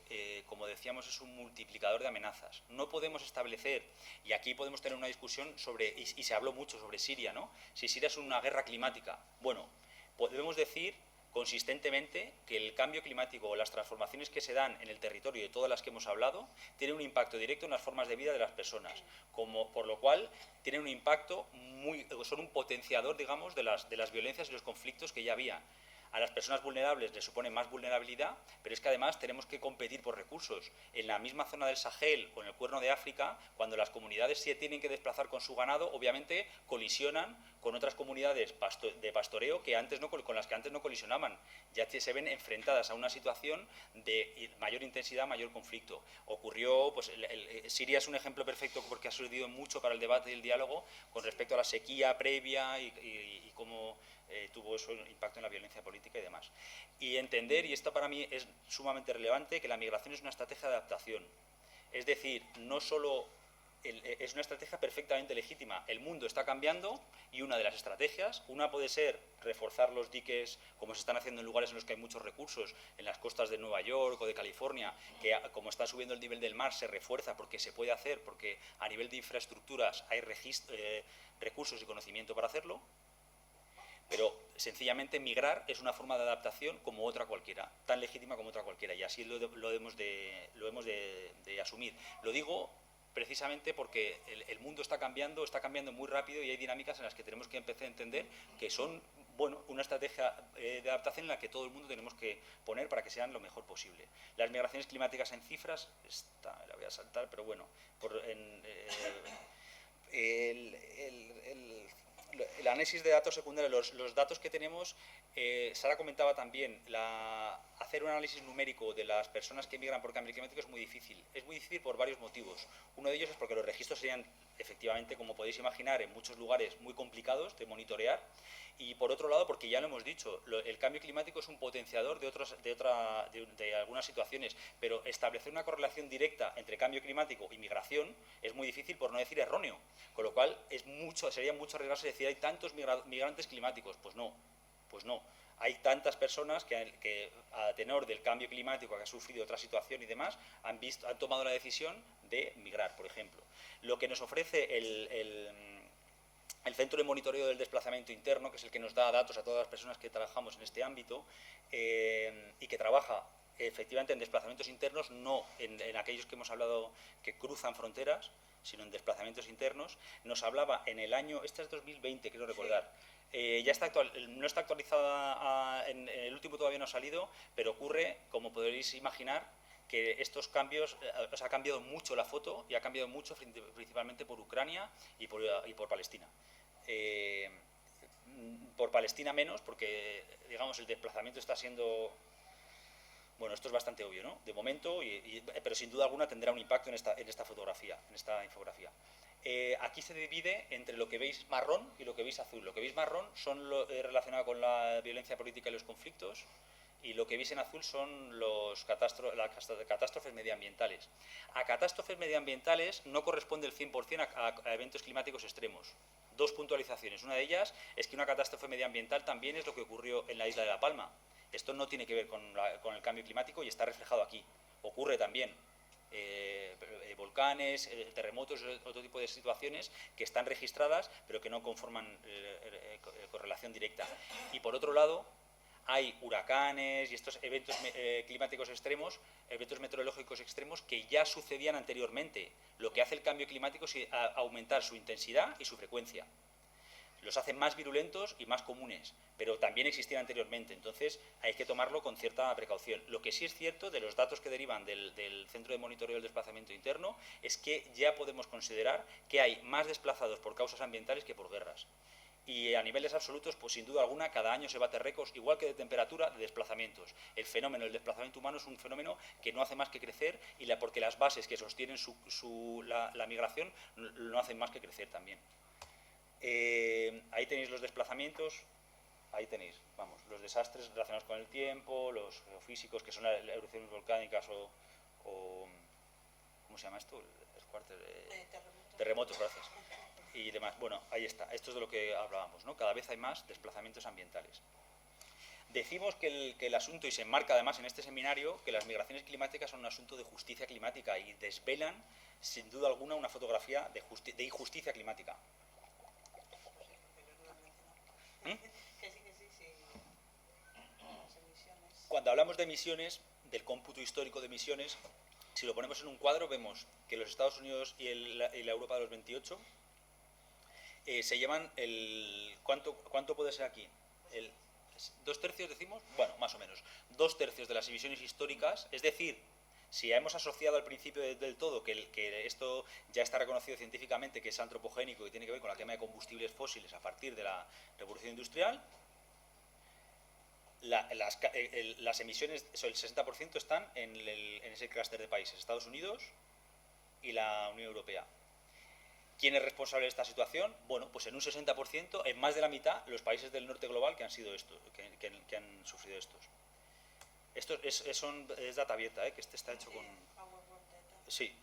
como decíamos, es un multiplicador de amenazas. No podemos establecer, y aquí podemos tener una discusión sobre, y se habló mucho sobre Siria, ¿no? Si Siria es una guerra climática. Bueno, podemos decir consistentemente que el cambio climático o las transformaciones que se dan en el territorio de todas las que hemos hablado tienen un impacto directo en las formas de vida de las personas, por lo cual tienen un impacto son un potenciador, digamos, de las violencias y los conflictos que ya había. a las personas vulnerables les supone más vulnerabilidad, pero es que además tenemos que competir por recursos. En la misma zona del Sahel o en el Cuerno de África, cuando las comunidades se tienen que desplazar con su ganado, obviamente colisionan con otras comunidades de pastoreo con las que antes no colisionaban. Ya se ven enfrentadas a una situación de mayor intensidad, mayor conflicto. Ocurrió, pues Siria es un ejemplo perfecto porque ha servido mucho para el debate y el diálogo con respecto a la sequía previa y cómo tuvo eso impacto en la violencia política y demás. Y entender, y esto para mí es sumamente relevante, que la migración es una estrategia de adaptación. Es decir, no solo es una estrategia perfectamente legítima. El mundo está cambiando y una de las estrategias, una puede ser reforzar los diques, como se están haciendo en lugares en los que hay muchos recursos, en las costas de Nueva York o de California, que como está subiendo el nivel del mar se refuerza porque se puede hacer, porque a nivel de infraestructuras hay recursos y conocimiento para hacerlo. Pero sencillamente migrar es una forma de adaptación como otra cualquiera, tan legítima como otra cualquiera, y así lo hemos de asumir. Lo digo precisamente porque el mundo está cambiando muy rápido y hay dinámicas en las que tenemos que empezar a entender que son una estrategia de adaptación en la que todo el mundo tenemos que poner para que sean lo mejor posible. Las migraciones climáticas en cifras, la voy a saltar, pero bueno, el análisis de datos secundarios, los datos que tenemos, Sara comentaba también, hacer un análisis numérico de las personas que migran por cambio climático es muy difícil. Es muy difícil por varios motivos. Uno de ellos es porque los registros serían, efectivamente, como podéis imaginar, en muchos lugares muy complicados de monitorear. Y por otro lado, porque ya lo hemos dicho, el cambio climático es un potenciador de algunas situaciones, pero establecer una correlación directa entre cambio climático y migración es muy difícil, por no decir erróneo, con lo cual sería mucho arriesgarse decir hay tantos migrantes climáticos. Pues no. Hay tantas personas que a tenor del cambio climático que ha sufrido otra situación y demás, han tomado la decisión de migrar, por ejemplo. Lo que nos ofrece el Centro de Monitoreo del Desplazamiento Interno, que es el que nos da datos a todas las personas que trabajamos en este ámbito y que trabaja efectivamente en desplazamientos internos, no en aquellos que hemos hablado que cruzan fronteras, sino en desplazamientos internos, nos hablaba en el año, este es 2020, quiero recordar, ya está no está actualizada, en el último todavía no ha salido, pero ocurre, como podréis imaginar, que estos cambios, ha cambiado mucho la foto y ha cambiado mucho principalmente por Ucrania y por Palestina. Por Palestina menos, porque digamos el desplazamiento está siendo... Bueno, esto es bastante obvio, ¿no? De momento, pero sin duda alguna tendrá un impacto en esta fotografía, en esta infografía. Aquí se divide entre lo que veis marrón y lo que veis azul. Lo que veis marrón son relacionado con la violencia política y los conflictos, y lo que veis en azul son las catástrofes medioambientales. A catástrofes medioambientales no corresponde el 100% a eventos climáticos extremos. Dos puntualizaciones. Una de ellas es que una catástrofe medioambiental también es lo que ocurrió en la isla de La Palma. Esto no tiene que ver con el cambio climático y está reflejado aquí. Ocurre también volcanes, terremotos, otro tipo de situaciones que están registradas pero que no conforman correlación directa. Y por otro lado, hay huracanes y estos eventos climáticos extremos, eventos meteorológicos extremos que ya sucedían anteriormente. Lo que hace el cambio climático es aumentar su intensidad y su frecuencia. Los hace más virulentos y más comunes, pero también existían anteriormente, entonces hay que tomarlo con cierta precaución. Lo que sí es cierto de los datos que derivan del Centro de Monitoreo del Desplazamiento Interno es que ya podemos considerar que hay más desplazados por causas ambientales que por guerras. Y a niveles absolutos, pues sin duda alguna, cada año se bate récords, igual que de temperatura, de desplazamientos. El fenómeno del desplazamiento humano es un fenómeno que no hace más que crecer porque las bases que sostienen la migración no hacen más que crecer también. Ahí tenéis los desplazamientos, ahí tenéis, vamos, los desastres relacionados con el tiempo, los geofísicos, que son las erupciones volcánicas o ¿cómo se llama esto? Terremotos, gracias. Y demás. Bueno, ahí está. Esto es de lo que hablábamos, ¿no? Cada vez hay más desplazamientos ambientales. Decimos que el asunto, y se enmarca además en este seminario, que las migraciones climáticas son un asunto de justicia climática y desvelan, sin duda alguna, una fotografía de injusticia climática. Cuando hablamos de emisiones, del cómputo histórico de emisiones, si lo ponemos en un cuadro, vemos que los Estados Unidos y la Europa de los 28 se llevan ¿cuánto puede ser aquí? 2/3 decimos, bueno, más o menos, 2/3 de las emisiones históricas, es decir, si hemos asociado al principio del todo que esto ya está reconocido científicamente, que es antropogénico y tiene que ver con la quema de combustibles fósiles a partir de la revolución industrial, las emisiones, el 60% están en ese clúster de países, Estados Unidos y la Unión Europea. ¿Quién es responsable de esta situación? Bueno, pues en un 60%, en más de la mitad, los países del norte global que han sido estos, que han sufrido estos. Esto es data abierta, que este está hecho con... Sí.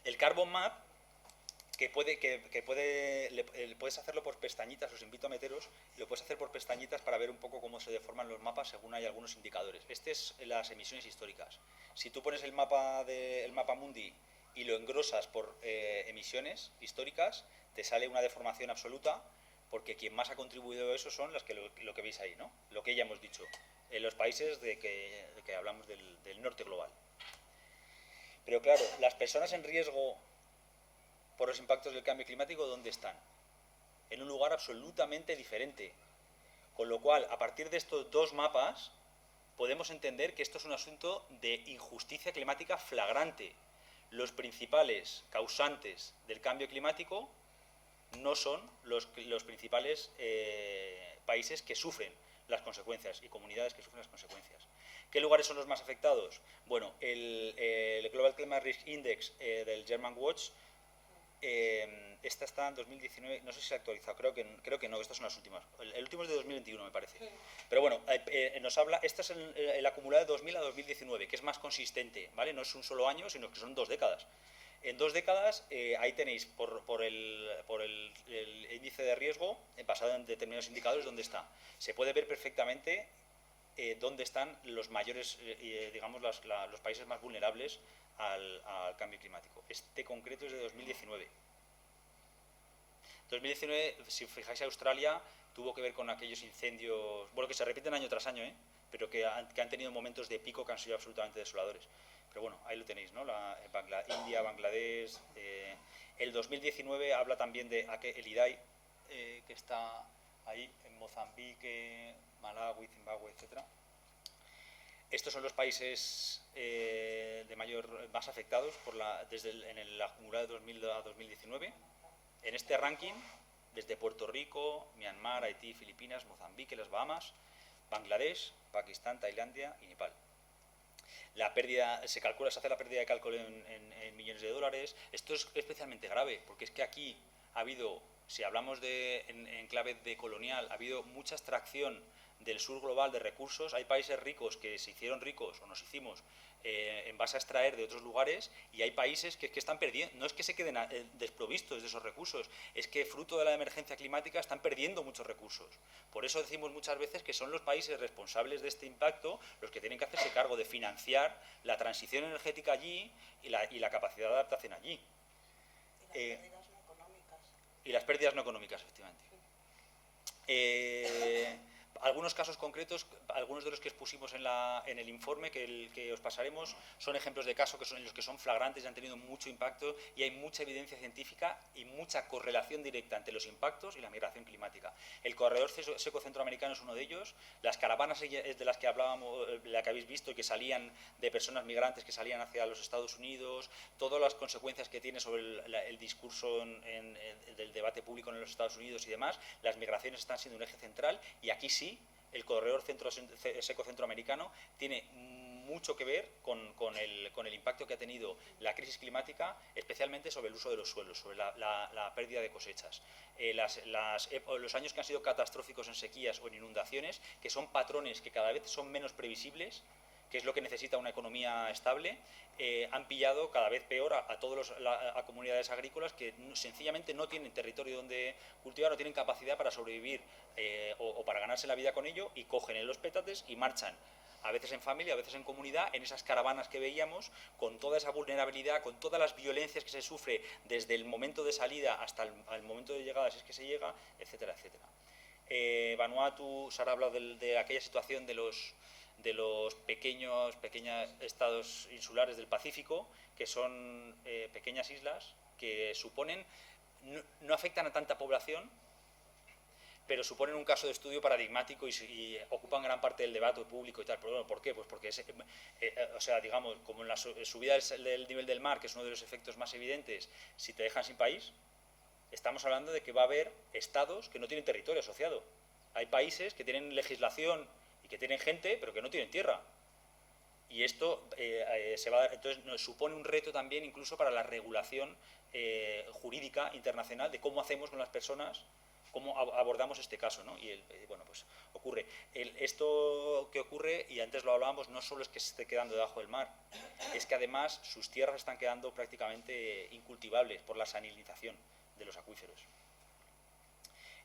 El Carbon Map, puedes hacerlo por pestañitas, os invito a meteros, lo puedes hacer por pestañitas para ver un poco cómo se deforman los mapas según hay algunos indicadores. Este es las emisiones históricas. Si tú pones el mapa mundi y lo engrosas por emisiones históricas, te sale una deformación absoluta, porque quien más ha contribuido a eso son lo que veis ahí, ¿no? Lo que ya hemos dicho, en los países de que hablamos del norte global. Pero claro, las personas en riesgo por los impactos del cambio climático, ¿dónde están? En un lugar absolutamente diferente. Con lo cual, a partir de estos dos mapas, podemos entender que esto es un asunto de injusticia climática flagrante. Los principales causantes del cambio climático no son los principales países que sufren las consecuencias y comunidades que sufren las consecuencias. ¿Qué lugares son los más afectados? Bueno, el Global Climate Risk Index del German Watch, esta está en 2019, no sé si se ha actualizado, creo que no, estas son las últimas. El último es de 2021, me parece. Pero bueno, nos habla, este es el acumulado de 2000 a 2019, que es más consistente, ¿vale? No es un solo año, sino que son 2 décadas. En 2 décadas, ahí tenéis por el índice de riesgo, basado en determinados indicadores, dónde está. Se puede ver perfectamente dónde están los mayores, digamos, los países más vulnerables al cambio climático. Este concreto es de 2019. 2019, si os fijáis, Australia tuvo que ver con aquellos incendios, bueno, que se repiten año tras año, pero que han tenido momentos de pico que han sido absolutamente desoladores. Pero bueno, ahí lo tenéis, ¿no? India, Bangladesh. El 2019 habla también de el IDAI, que está ahí en Mozambique, Malawi, Zimbabue, etcétera. Estos son los países más afectados en el acumulado de 2000 a 2019. En este ranking, desde Puerto Rico, Myanmar, Haití, Filipinas, Mozambique, las Bahamas, Bangladesh, Pakistán, Tailandia y Nepal. La pérdida, se hace la pérdida de cálculo en millones de dólares. Esto es especialmente grave, porque es que aquí ha habido, si hablamos en clave de colonial, ha habido mucha extracción del sur global de recursos. Hay países ricos que se hicieron ricos, o nos hicimos, en base a extraer de otros lugares, y hay países que están perdiendo, no es que se queden desprovistos de esos recursos, es que fruto de la emergencia climática están perdiendo muchos recursos. Por eso decimos muchas veces que son los países responsables de este impacto los que tienen que hacerse cargo de financiar la transición energética allí y la capacidad de adaptación allí. Y las pérdidas no económicas, efectivamente. Algunos casos concretos, algunos de los que expusimos en el informe que os pasaremos, son ejemplos de casos en los que son flagrantes y han tenido mucho impacto, y hay mucha evidencia científica y mucha correlación directa entre los impactos y la migración climática. El corredor seco centroamericano es uno de ellos. Las caravanas de las que hablábamos, la que habéis visto, que salían de personas migrantes que salían hacia los Estados Unidos, todas las consecuencias que tiene sobre el discurso del debate público en los Estados Unidos y demás. Las migraciones están siendo un eje central, y aquí sí, el corredor seco centroamericano tiene mucho que ver con el impacto que ha tenido la crisis climática, especialmente sobre el uso de los suelos, sobre la pérdida de cosechas. Los años que han sido catastróficos en sequías o en inundaciones, que son patrones que cada vez son menos previsibles, que es lo que necesita una economía estable, han pillado cada vez peor a todas las comunidades agrícolas que sencillamente no tienen territorio donde cultivar, no tienen capacidad para sobrevivir o para ganarse la vida con ello, y cogen en los pétates y marchan, a veces en familia, a veces en comunidad, en esas caravanas que veíamos, con toda esa vulnerabilidad, con todas las violencias que se sufre desde el momento de salida hasta el momento de llegada, si es que se llega, etcétera, etcétera. Vanuatu, Sara ha hablado de aquella situación de los pequeños estados insulares del Pacífico, que son pequeñas islas que suponen, no afectan a tanta población, pero suponen un caso de estudio paradigmático y ocupan gran parte del debate público y tal. Pero bueno, ¿por qué? Pues porque, o sea, digamos, como en la subida del nivel del mar, que es uno de los efectos más evidentes, si te dejan sin país, estamos hablando de que va a haber estados que no tienen territorio asociado. Hay países que tienen legislación y que tienen gente, pero que no tienen tierra. Y esto entonces nos supone un reto también incluso para la regulación jurídica internacional de cómo hacemos con las personas, cómo abordamos este caso, ¿no? Y bueno, pues ocurre. Esto que ocurre, y antes lo hablábamos, no solo es que se esté quedando debajo del mar, es que además sus tierras están quedando prácticamente incultivables por la salinización de los acuíferos.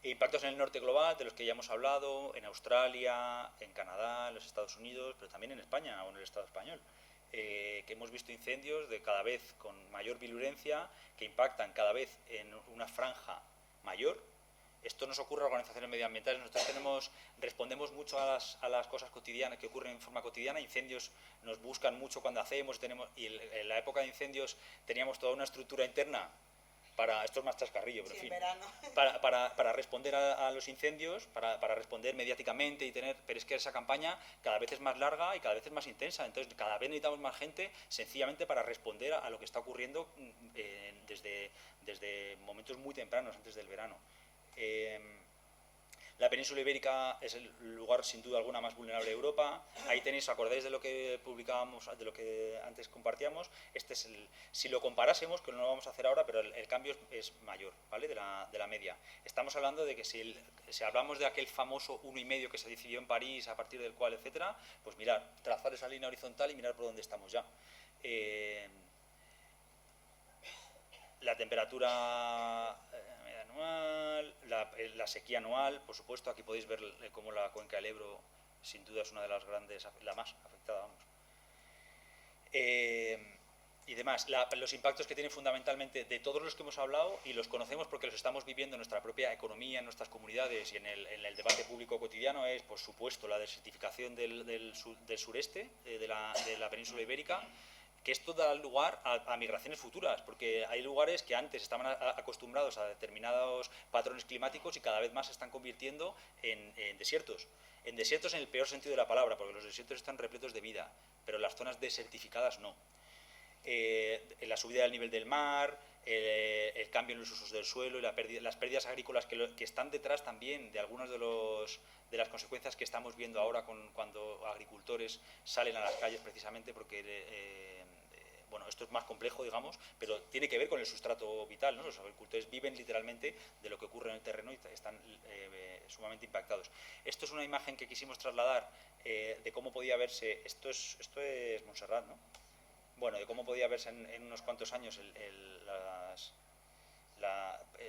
Impactos en el norte global, de los que ya hemos hablado, en Australia, en Canadá, en los Estados Unidos, pero también en España o en el Estado español, que hemos visto incendios de cada vez con mayor virulencia, que impactan cada vez en una franja mayor. Esto nos ocurre a organizaciones medioambientales. Nosotros respondemos mucho a las cosas cotidianas que ocurren en forma cotidiana. Incendios nos buscan mucho cuando hacemos, y en la época de incendios teníamos toda una estructura interna esto es más chascarrillo, pero sí, en fin, verano. para responder a los incendios, para responder mediáticamente pero es que esa campaña cada vez es más larga y cada vez es más intensa, entonces cada vez necesitamos más gente sencillamente para responder a lo que está ocurriendo desde momentos muy tempranos, antes del verano. La península ibérica es el lugar sin duda alguna más vulnerable de Europa. Ahí tenéis, ¿acordáis de lo que publicábamos, de lo que antes compartíamos? Si lo comparásemos, que no lo vamos a hacer ahora, pero el cambio es mayor, ¿vale? De la media. Estamos hablando de que si hablamos de aquel famoso 1,5 que se decidió en París, a partir del cual, etcétera, pues mirar, trazar esa línea horizontal y mirar por dónde estamos ya. La temperatura anual, la sequía anual, por supuesto, aquí podéis ver cómo la cuenca del Ebro sin duda es una de las grandes, la más afectada, vamos. Y demás, los impactos que tienen fundamentalmente de todos los que hemos hablado, y los conocemos porque los estamos viviendo en nuestra propia economía, en nuestras comunidades y en el debate público cotidiano, es por supuesto la desertificación del sureste, de la península ibérica, que esto da lugar a migraciones futuras, porque hay lugares que antes estaban acostumbrados a determinados patrones climáticos y cada vez más se están convirtiendo en desiertos. En desiertos en el peor sentido de la palabra, porque los desiertos están repletos de vida, pero las zonas desertificadas no. La subida del nivel del mar, el cambio en los usos del suelo y las pérdidas agrícolas que están detrás también de algunas de las consecuencias que estamos viendo ahora cuando agricultores salen a las calles precisamente porque bueno, esto es más complejo, digamos, pero tiene que ver con el sustrato vital, ¿no? Los agricultores viven literalmente de lo que ocurre en el terreno y están sumamente impactados. Esto es una imagen que quisimos trasladar de cómo podía verse, esto es Montserrat, ¿no? Bueno, de cómo podía verse en unos cuantos años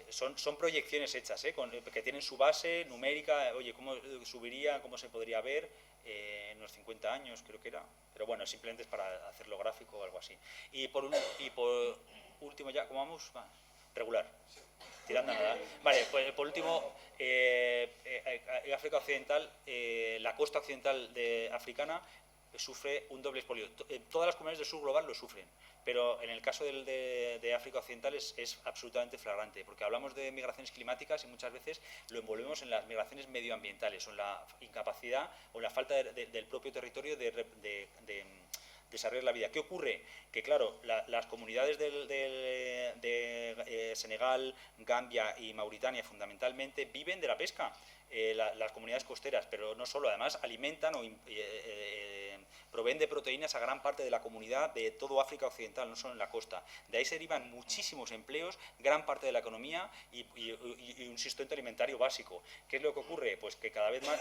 son proyecciones hechas, que tienen su base numérica, oye, cómo subiría, cómo se podría ver en unos 50 años, creo que era, pero bueno, simplemente es para hacerlo gráfico o algo así. Y por último ya, ¿cómo vamos? Regular, tirando a nada. Vale, pues por último, África Occidental, la costa occidental africana sufre un doble expolio. Todas las comunidades del sur global lo sufren, pero en el caso de África Occidental es absolutamente flagrante, porque hablamos de migraciones climáticas y muchas veces lo envolvemos en las migraciones medioambientales, o en la incapacidad o en la falta del propio territorio de desarrollar la vida. ¿Qué ocurre? Que claro, las comunidades de Senegal, Gambia y Mauritania fundamentalmente viven de la pesca. Las comunidades costeras, pero no solo, además alimentan o proveen de proteínas a gran parte de la comunidad de todo África Occidental, no solo en la costa. De ahí se derivan muchísimos empleos, gran parte de la economía y un sustento alimentario básico. ¿Qué es lo que ocurre? Pues que cada vez más,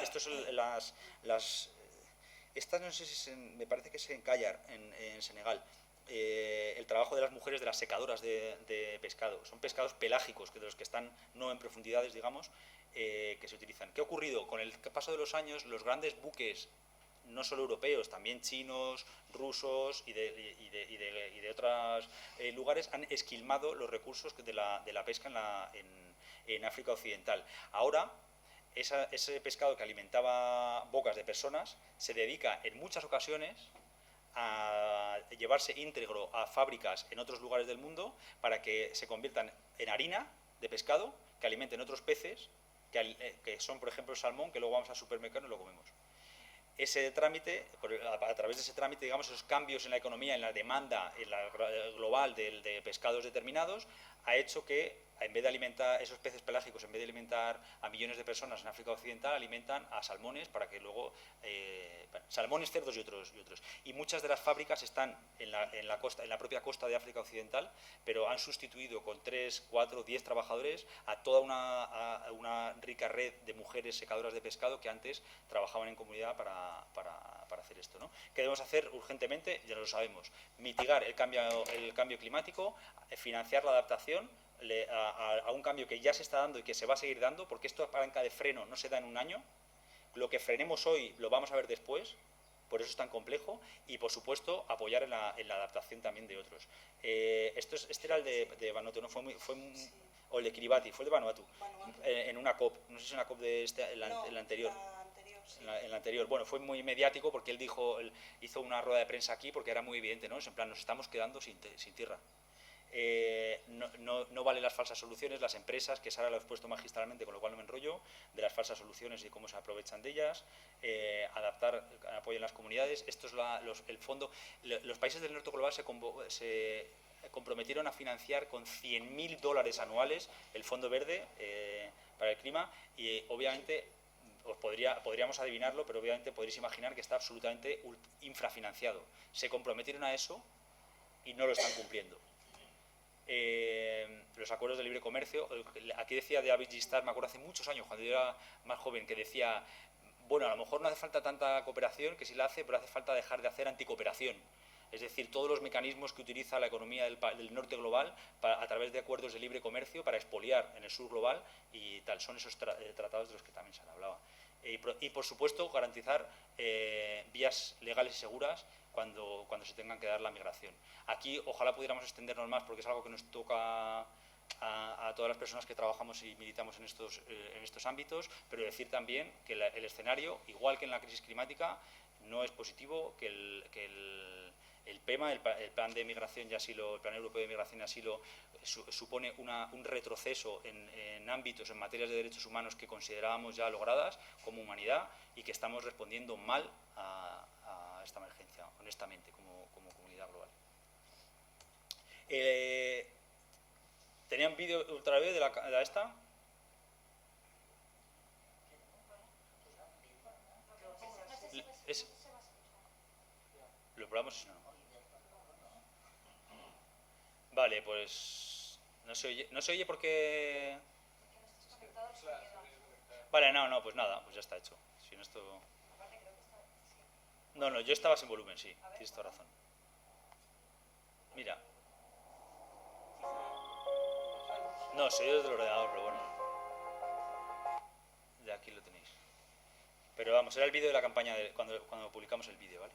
estas no sé si me parece que es en Cayar, en Senegal, el trabajo de las mujeres de las secadoras de pescado. Son pescados pelágicos, de los que están no en profundidades, digamos, que se utilizan. ¿Qué ha ocurrido? Con el paso de los años, los grandes buques, no solo europeos, también chinos, rusos y de otros lugares, han esquilmado los recursos de la pesca en África Occidental. Ahora, ese pescado que alimentaba bocas de personas se dedica en muchas ocasiones a llevarse íntegro a fábricas en otros lugares del mundo para que se conviertan en harina de pescado que alimenten otros peces que son, por ejemplo, el salmón, que luego vamos al supermercado y lo comemos. Ese trámite, a través de ese trámite, digamos, esos cambios en la economía, en la demanda global de pescados determinados, ha hecho que, en vez de alimentar esos peces pelágicos, en vez de alimentar a millones de personas en África Occidental, alimentan a salmones para que luego, salmones, cerdos y otros. Y muchas de las fábricas están en la propia costa de África Occidental, pero han sustituido con 3, 4, 10 trabajadores a toda una rica red de mujeres secadoras de pescado que antes trabajaban en comunidad para hacer esto, ¿no? ¿Qué debemos hacer urgentemente? Ya lo sabemos. Mitigar el cambio climático, financiar la adaptación a un cambio que ya se está dando y que se va a seguir dando, porque esto palanca de freno no se da en un año. Lo que frenemos hoy lo vamos a ver después, por eso es tan complejo, y por supuesto apoyar en la adaptación también de otros. Este era el de Vanuatu, ¿no? O el de Kiribati, fue el de Vanuatu, en una COP, no sé si es una COP de el anterior. En la anterior, bueno, fue muy mediático porque él hizo una rueda de prensa aquí porque era muy evidente, ¿no? Es en plan, nos estamos quedando sin tierra. No valen las falsas soluciones, las empresas, que Sara lo ha expuesto magistralmente, con lo cual no me enrollo, de las falsas soluciones y cómo se aprovechan de ellas, adaptar apoyo en las comunidades. Esto es el fondo. Los países del norte global se comprometieron a financiar con $100.000 anuales el Fondo Verde para el clima, y obviamente podríamos adivinarlo, pero obviamente podréis imaginar que está absolutamente infrafinanciado. Se comprometieron a eso y no lo están cumpliendo. Los acuerdos de libre comercio, aquí decía David Gistar, me acuerdo hace muchos años, cuando yo era más joven, que decía, bueno, a lo mejor no hace falta tanta cooperación, que sí la hace, pero hace falta dejar de hacer anticooperación. Es decir, todos los mecanismos que utiliza la economía del norte global a través de acuerdos de libre comercio para expoliar en el sur global y tal, son esos tratados de los que también se hablaba. Y por supuesto, garantizar vías legales y seguras cuando se tengan que dar la migración. Aquí ojalá pudiéramos extendernos más porque es algo que nos toca a todas las personas que trabajamos y militamos en estos ámbitos, pero decir también que el escenario, igual que en la crisis climática, no es positivo, que el PEMA, el Plan de Migración y Asilo, el Plan Europeo de Migración y Asilo, supone un retroceso en ámbitos, en materias de derechos humanos que considerábamos ya logradas como humanidad, y que estamos respondiendo mal a esta emergencia, honestamente, como comunidad global. ¿Tenía un vídeo otra vez de la esta? ¿Lo probamos si no? Vale, pues no se oye porque... Vale, no, pues nada, pues ya está hecho. Si no, esto... No, yo estaba sin volumen, sí, tienes toda razón. Mira. No, se oye desde el ordenador, pero bueno. De aquí lo tenéis. Pero vamos, era el vídeo de la campaña cuando publicamos el vídeo, ¿vale?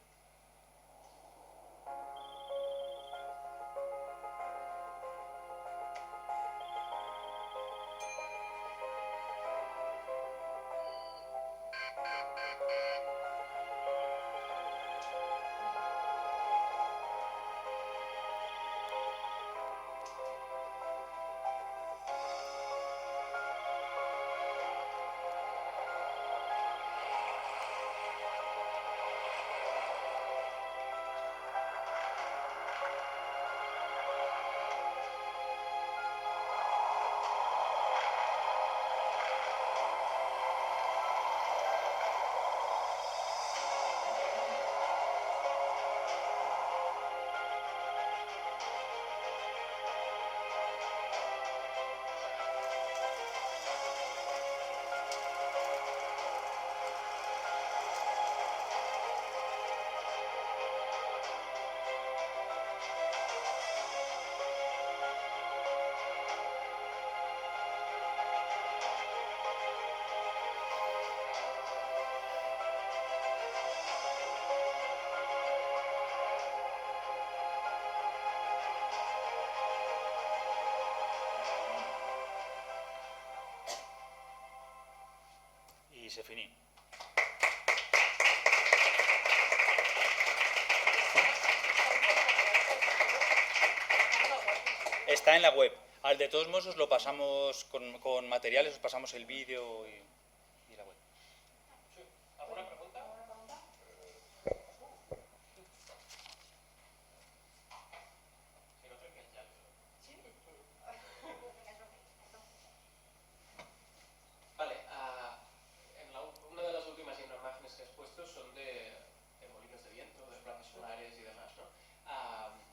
Y se finí. Está en la web. De todos modos os lo pasamos con materiales, os pasamos el vídeo y la web. Sí. ¿Alguna pregunta? Si no, crec que ja. Vale, una de las últimas imágenes que has puesto son de molinos de viento, de placas solares y demás, ¿no?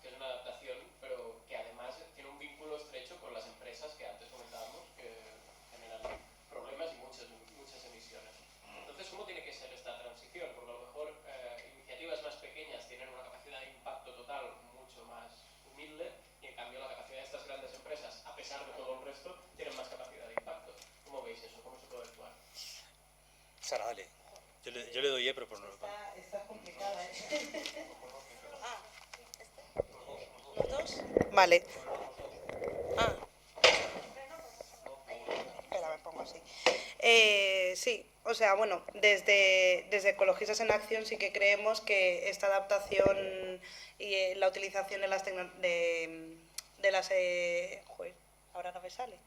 Que es una adaptación, pero que además tiene un vínculo estrecho con las empresas que antes comentábamos, que generan problemas y muchas emisiones. Entonces, ¿cómo tiene que ser esta transición? Porque a lo mejor iniciativas más pequeñas tienen una capacidad de impacto total mucho más humilde y en cambio la capacidad de estas grandes empresas, a pesar de todo el resto, tienen más capacidad de impacto. ¿Cómo veis eso? ¿Cómo se puede actuar? Sara, dale. Yo le doy, pero pues no lo pongo. Está complicada, ¿eh? ¿Los dos? Vale. Espera, me pongo así. Sí, o sea, bueno, desde Ecologistas en Acción sí que creemos que esta adaptación y la utilización de las joder, ahora no me sale.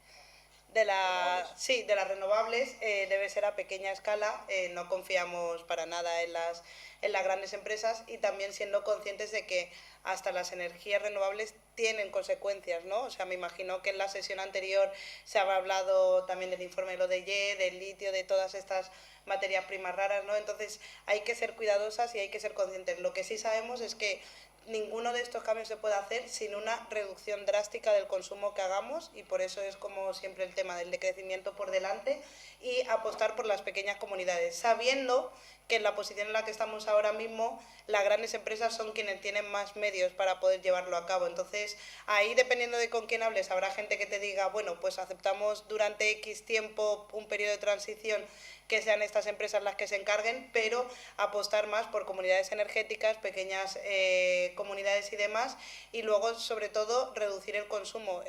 De las renovables debe ser a pequeña escala, no confiamos para nada en las grandes empresas y también siendo conscientes de que hasta las energías renovables tienen consecuencias, ¿no? O sea, me imagino que en la sesión anterior se habrá hablado también del informe de lo de YE, del litio, de todas estas materias primas raras, ¿no? Entonces hay que ser cuidadosas y hay que ser conscientes. Lo que sí sabemos es que ninguno de estos cambios se puede hacer sin una reducción drástica del consumo que hagamos y por eso es como siempre el tema del decrecimiento por delante y apostar por las pequeñas comunidades, sabiendo que en la posición en la que estamos ahora mismo las grandes empresas son quienes tienen más medios para poder llevarlo a cabo. Entonces ahí dependiendo de con quién hables habrá gente que te diga bueno pues aceptamos durante X tiempo un periodo de transición que sean estas empresas las que se encarguen, pero apostar más por comunidades energéticas, pequeñas comunidades y demás, y luego, sobre todo, reducir el consumo,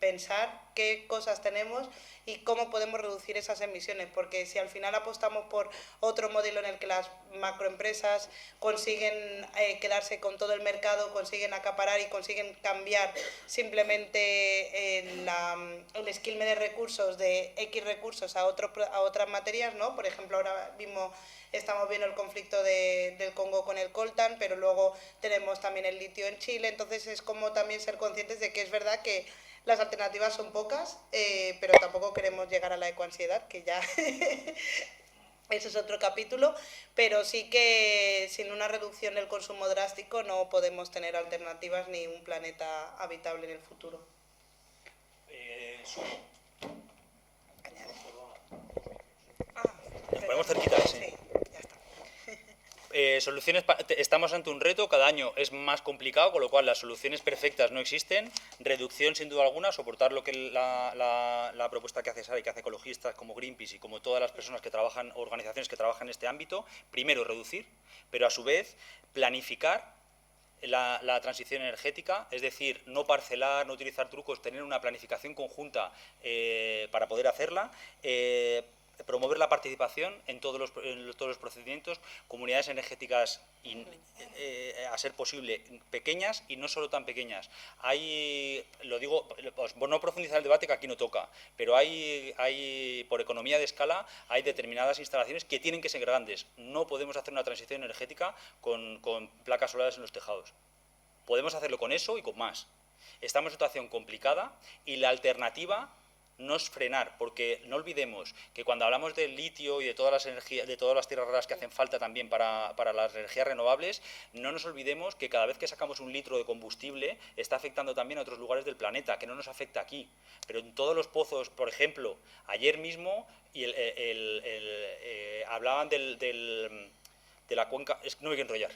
pensar qué cosas tenemos y cómo podemos reducir esas emisiones, porque si al final apostamos por otro modelo en el que las macroempresas consiguen quedarse con todo el mercado, consiguen acaparar y consiguen cambiar simplemente el esquilme de recursos de X recursos a otras materias, ¿no? Por ejemplo, ahora mismo estamos viendo el conflicto del Congo con el coltan, pero luego tenemos también el litio en Chile, entonces es como también ser conscientes de que es verdad que las alternativas son pocas, pero tampoco queremos llegar a la ecoansiedad, que ya eso es otro capítulo, pero sí que sin una reducción del consumo drástico no podemos tener alternativas ni un planeta habitable en el futuro. Nos ponemos cerquita, sí. Sí, ya está. Soluciones, estamos ante un reto, cada año es más complicado, con lo cual las soluciones perfectas no existen. Reducción, sin duda alguna, soportar lo que la propuesta que hace Sara y que hace ecologistas como Greenpeace y como todas las personas que trabajan, organizaciones que trabajan en este ámbito. Primero, reducir, pero a su vez planificar la transición energética, es decir, no parcelar, no utilizar trucos, tener una planificación conjunta para poder hacerla. Promover la participación en todos los procedimientos, comunidades energéticas a ser posible pequeñas y no solo tan pequeñas. Lo digo, por no profundizar el debate que aquí no toca, pero hay por economía de escala, hay determinadas instalaciones que tienen que ser grandes. No podemos hacer una transición energética con placas solares en los tejados. Podemos hacerlo con eso y con más. Estamos en una situación complicada y la alternativa no es frenar, porque no olvidemos que cuando hablamos del litio y de todas las energías, de todas las tierras raras que hacen falta también para las energías renovables, no nos olvidemos que cada vez que sacamos un litro de combustible está afectando también a otros lugares del planeta, que no nos afecta aquí. Pero en todos los pozos, por ejemplo, ayer mismo hablaban de la cuenca, no me quiero enrollar.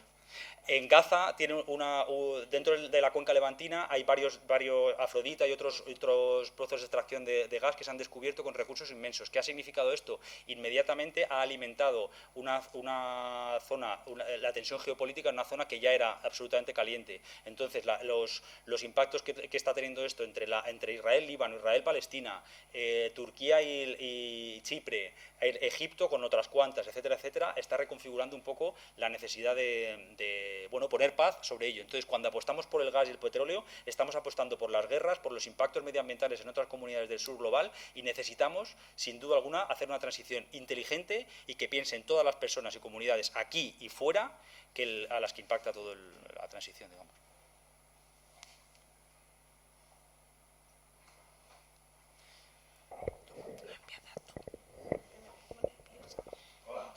En Gaza dentro de la cuenca levantina hay varios Afrodita y otros pozos de extracción de gas que se han descubierto con recursos inmensos. ¿Qué ha significado esto? Inmediatamente ha alimentado una zona, la tensión geopolítica en una zona que ya era absolutamente caliente. Entonces los impactos que está teniendo esto entre Israel, Líbano, Israel, Palestina, Turquía y Chipre, Egipto con otras cuantas, etcétera, etcétera, está reconfigurando un poco la necesidad de poner paz sobre ello. Entonces, cuando apostamos por el gas y el petróleo, estamos apostando por las guerras, por los impactos medioambientales en otras comunidades del sur global, y necesitamos, sin duda alguna, hacer una transición inteligente y que piensen todas las personas y comunidades aquí y fuera a las que impacta toda la transición, digamos. Hola,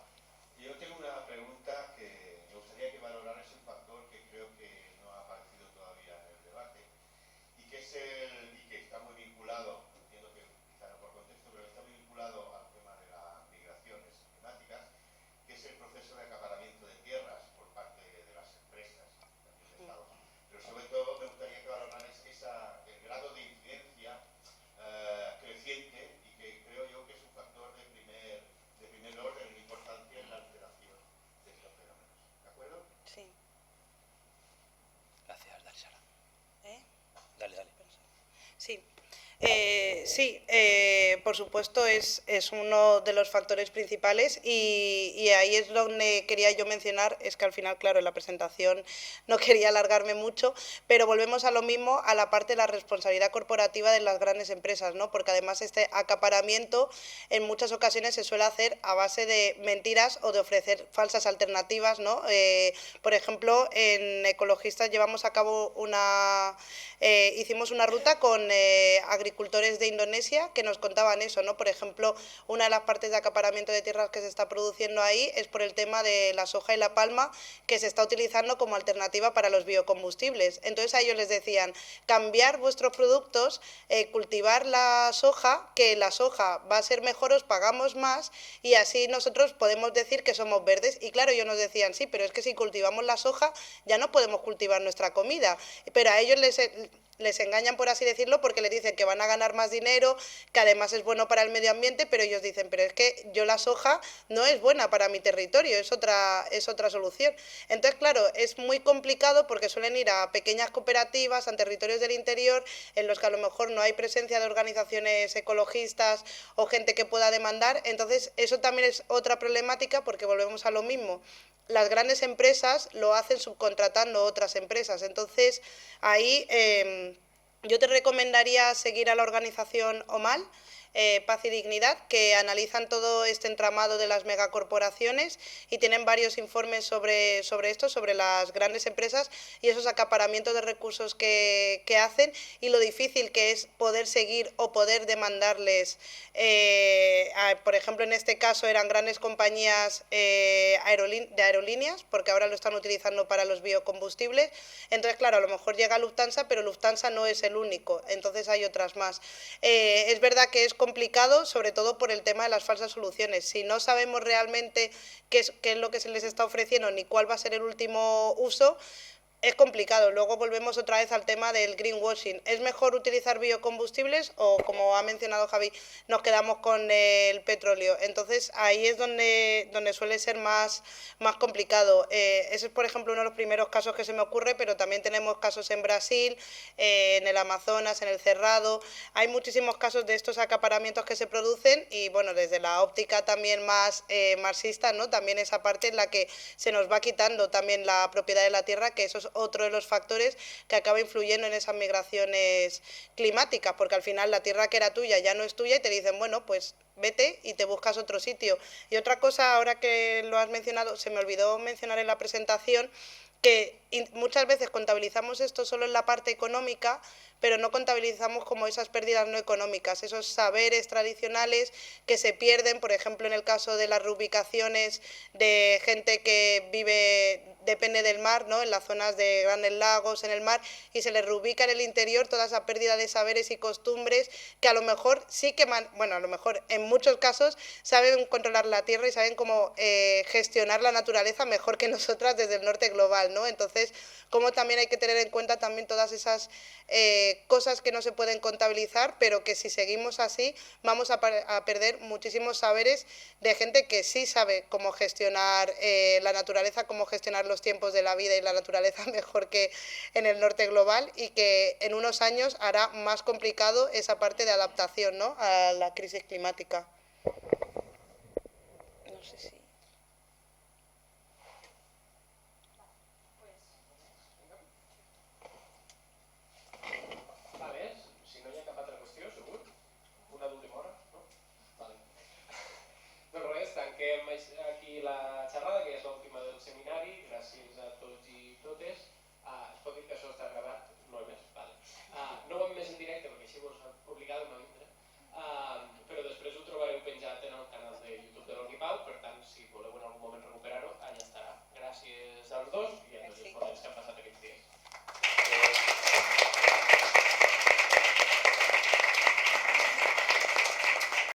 yo tengo una pregunta que me gustaría que valoraras un factor que creo que no ha aparecido todavía en el debate y que está muy vinculado, entiendo que quizá no por contexto, pero está muy vinculado al tema de las migraciones climáticas, que es el proceso de acaparamiento de tierras por parte de las empresas, también del Estado. Pero sobre todo me gustaría que valoraras el grado de incidencia creciente y que creo yo que es un factor de primer orden en importancia en la alteración de estos fenómenos. ¿De acuerdo? Sí. Gracias, dale, Sara. ¿Eh? Dale. Sí. Por supuesto es uno de los factores principales y ahí es donde quería yo mencionar, es que al final, claro, en la presentación no quería alargarme mucho, pero volvemos a lo mismo, a la parte de la responsabilidad corporativa de las grandes empresas, ¿no? Porque además este acaparamiento en muchas ocasiones se suele hacer a base de mentiras o de ofrecer falsas alternativas, ¿no? Por ejemplo, en Ecologistas llevamos a cabo hicimos una ruta con agricultores de Indonesia que nos contaban eso, ¿no? Por ejemplo, una de las partes de acaparamiento de tierras que se está produciendo ahí es por el tema de la soja y la palma, que se está utilizando como alternativa para los biocombustibles. Entonces a ellos les decían, cambiar vuestros productos, cultivar la soja, que la soja va a ser mejor, os pagamos más y así nosotros podemos decir que somos verdes. Y claro, ellos nos decían, sí, pero es que si cultivamos la soja ya no podemos cultivar nuestra comida. Pero a ellos les engañan, por así decirlo, porque les dicen que van a ganar más dinero, que además es bueno para el medio ambiente, pero ellos dicen, pero es que yo la soja no es buena para mi territorio, es otra solución. Entonces, claro, es muy complicado porque suelen ir a pequeñas cooperativas, a territorios del interior, en los que a lo mejor no hay presencia de organizaciones ecologistas o gente que pueda demandar. Entonces, eso también es otra problemática porque volvemos a lo mismo. Las grandes empresas lo hacen subcontratando a otras empresas. Entonces, ahí yo te recomendaría seguir a la organización OMAL, Paz y Dignidad, que analizan todo este entramado de las megacorporaciones y tienen varios informes sobre esto, sobre las grandes empresas y esos acaparamientos de recursos que hacen y lo difícil que es poder seguir o poder demandarles. Por ejemplo, en este caso eran grandes compañías de aerolíneas, porque ahora lo están utilizando para los biocombustibles. Entonces, claro, a lo mejor llega Lufthansa, pero Lufthansa no es el único, entonces hay otras más. Es verdad que es complicado, sobre todo por el tema de las falsas soluciones. Si no sabemos realmente qué es lo que se les está ofreciendo ni cuál va a ser el último uso, es complicado. Luego volvemos otra vez al tema del greenwashing. ¿Es mejor utilizar biocombustibles o, como ha mencionado Javi, nos quedamos con el petróleo? Entonces ahí es donde suele ser más complicado. Ese es, por ejemplo, uno de los primeros casos que se me ocurre, pero también tenemos casos en Brasil, en el Amazonas, en el Cerrado. Hay muchísimos casos de estos acaparamientos que se producen y, bueno, desde la óptica también más marxista, ¿no? También esa parte en la que se nos va quitando también la propiedad de la tierra, que eso es otro de los factores que acaba influyendo en esas migraciones climáticas, porque al final la tierra que era tuya ya no es tuya y te dicen, bueno, pues vete y te buscas otro sitio. Y otra cosa, ahora que lo has mencionado, se me olvidó mencionar en la presentación, que muchas veces contabilizamos esto solo en la parte económica, pero no contabilizamos como esas pérdidas no económicas, esos saberes tradicionales que se pierden, por ejemplo, en el caso de las reubicaciones de gente que depende del mar, ¿no? En las zonas de grandes lagos, en el mar, y se les reubica en el interior toda esa pérdida de saberes y costumbres que a lo mejor sí que, a lo mejor en muchos casos saben controlar la tierra y saben cómo gestionar la naturaleza mejor que nosotras desde el norte global, ¿no? Entonces, como también hay que tener en cuenta también todas esas cosas que no se pueden contabilizar, pero que si seguimos así vamos a perder muchísimos saberes de gente que sí sabe cómo gestionar la naturaleza, cómo gestionar los tiempos de la vida y la naturaleza mejor que en el norte global y que en unos años hará más complicado esa parte de adaptación, ¿no? A la crisis climática. No sé si... Pues última del seminari. Gràcies a tots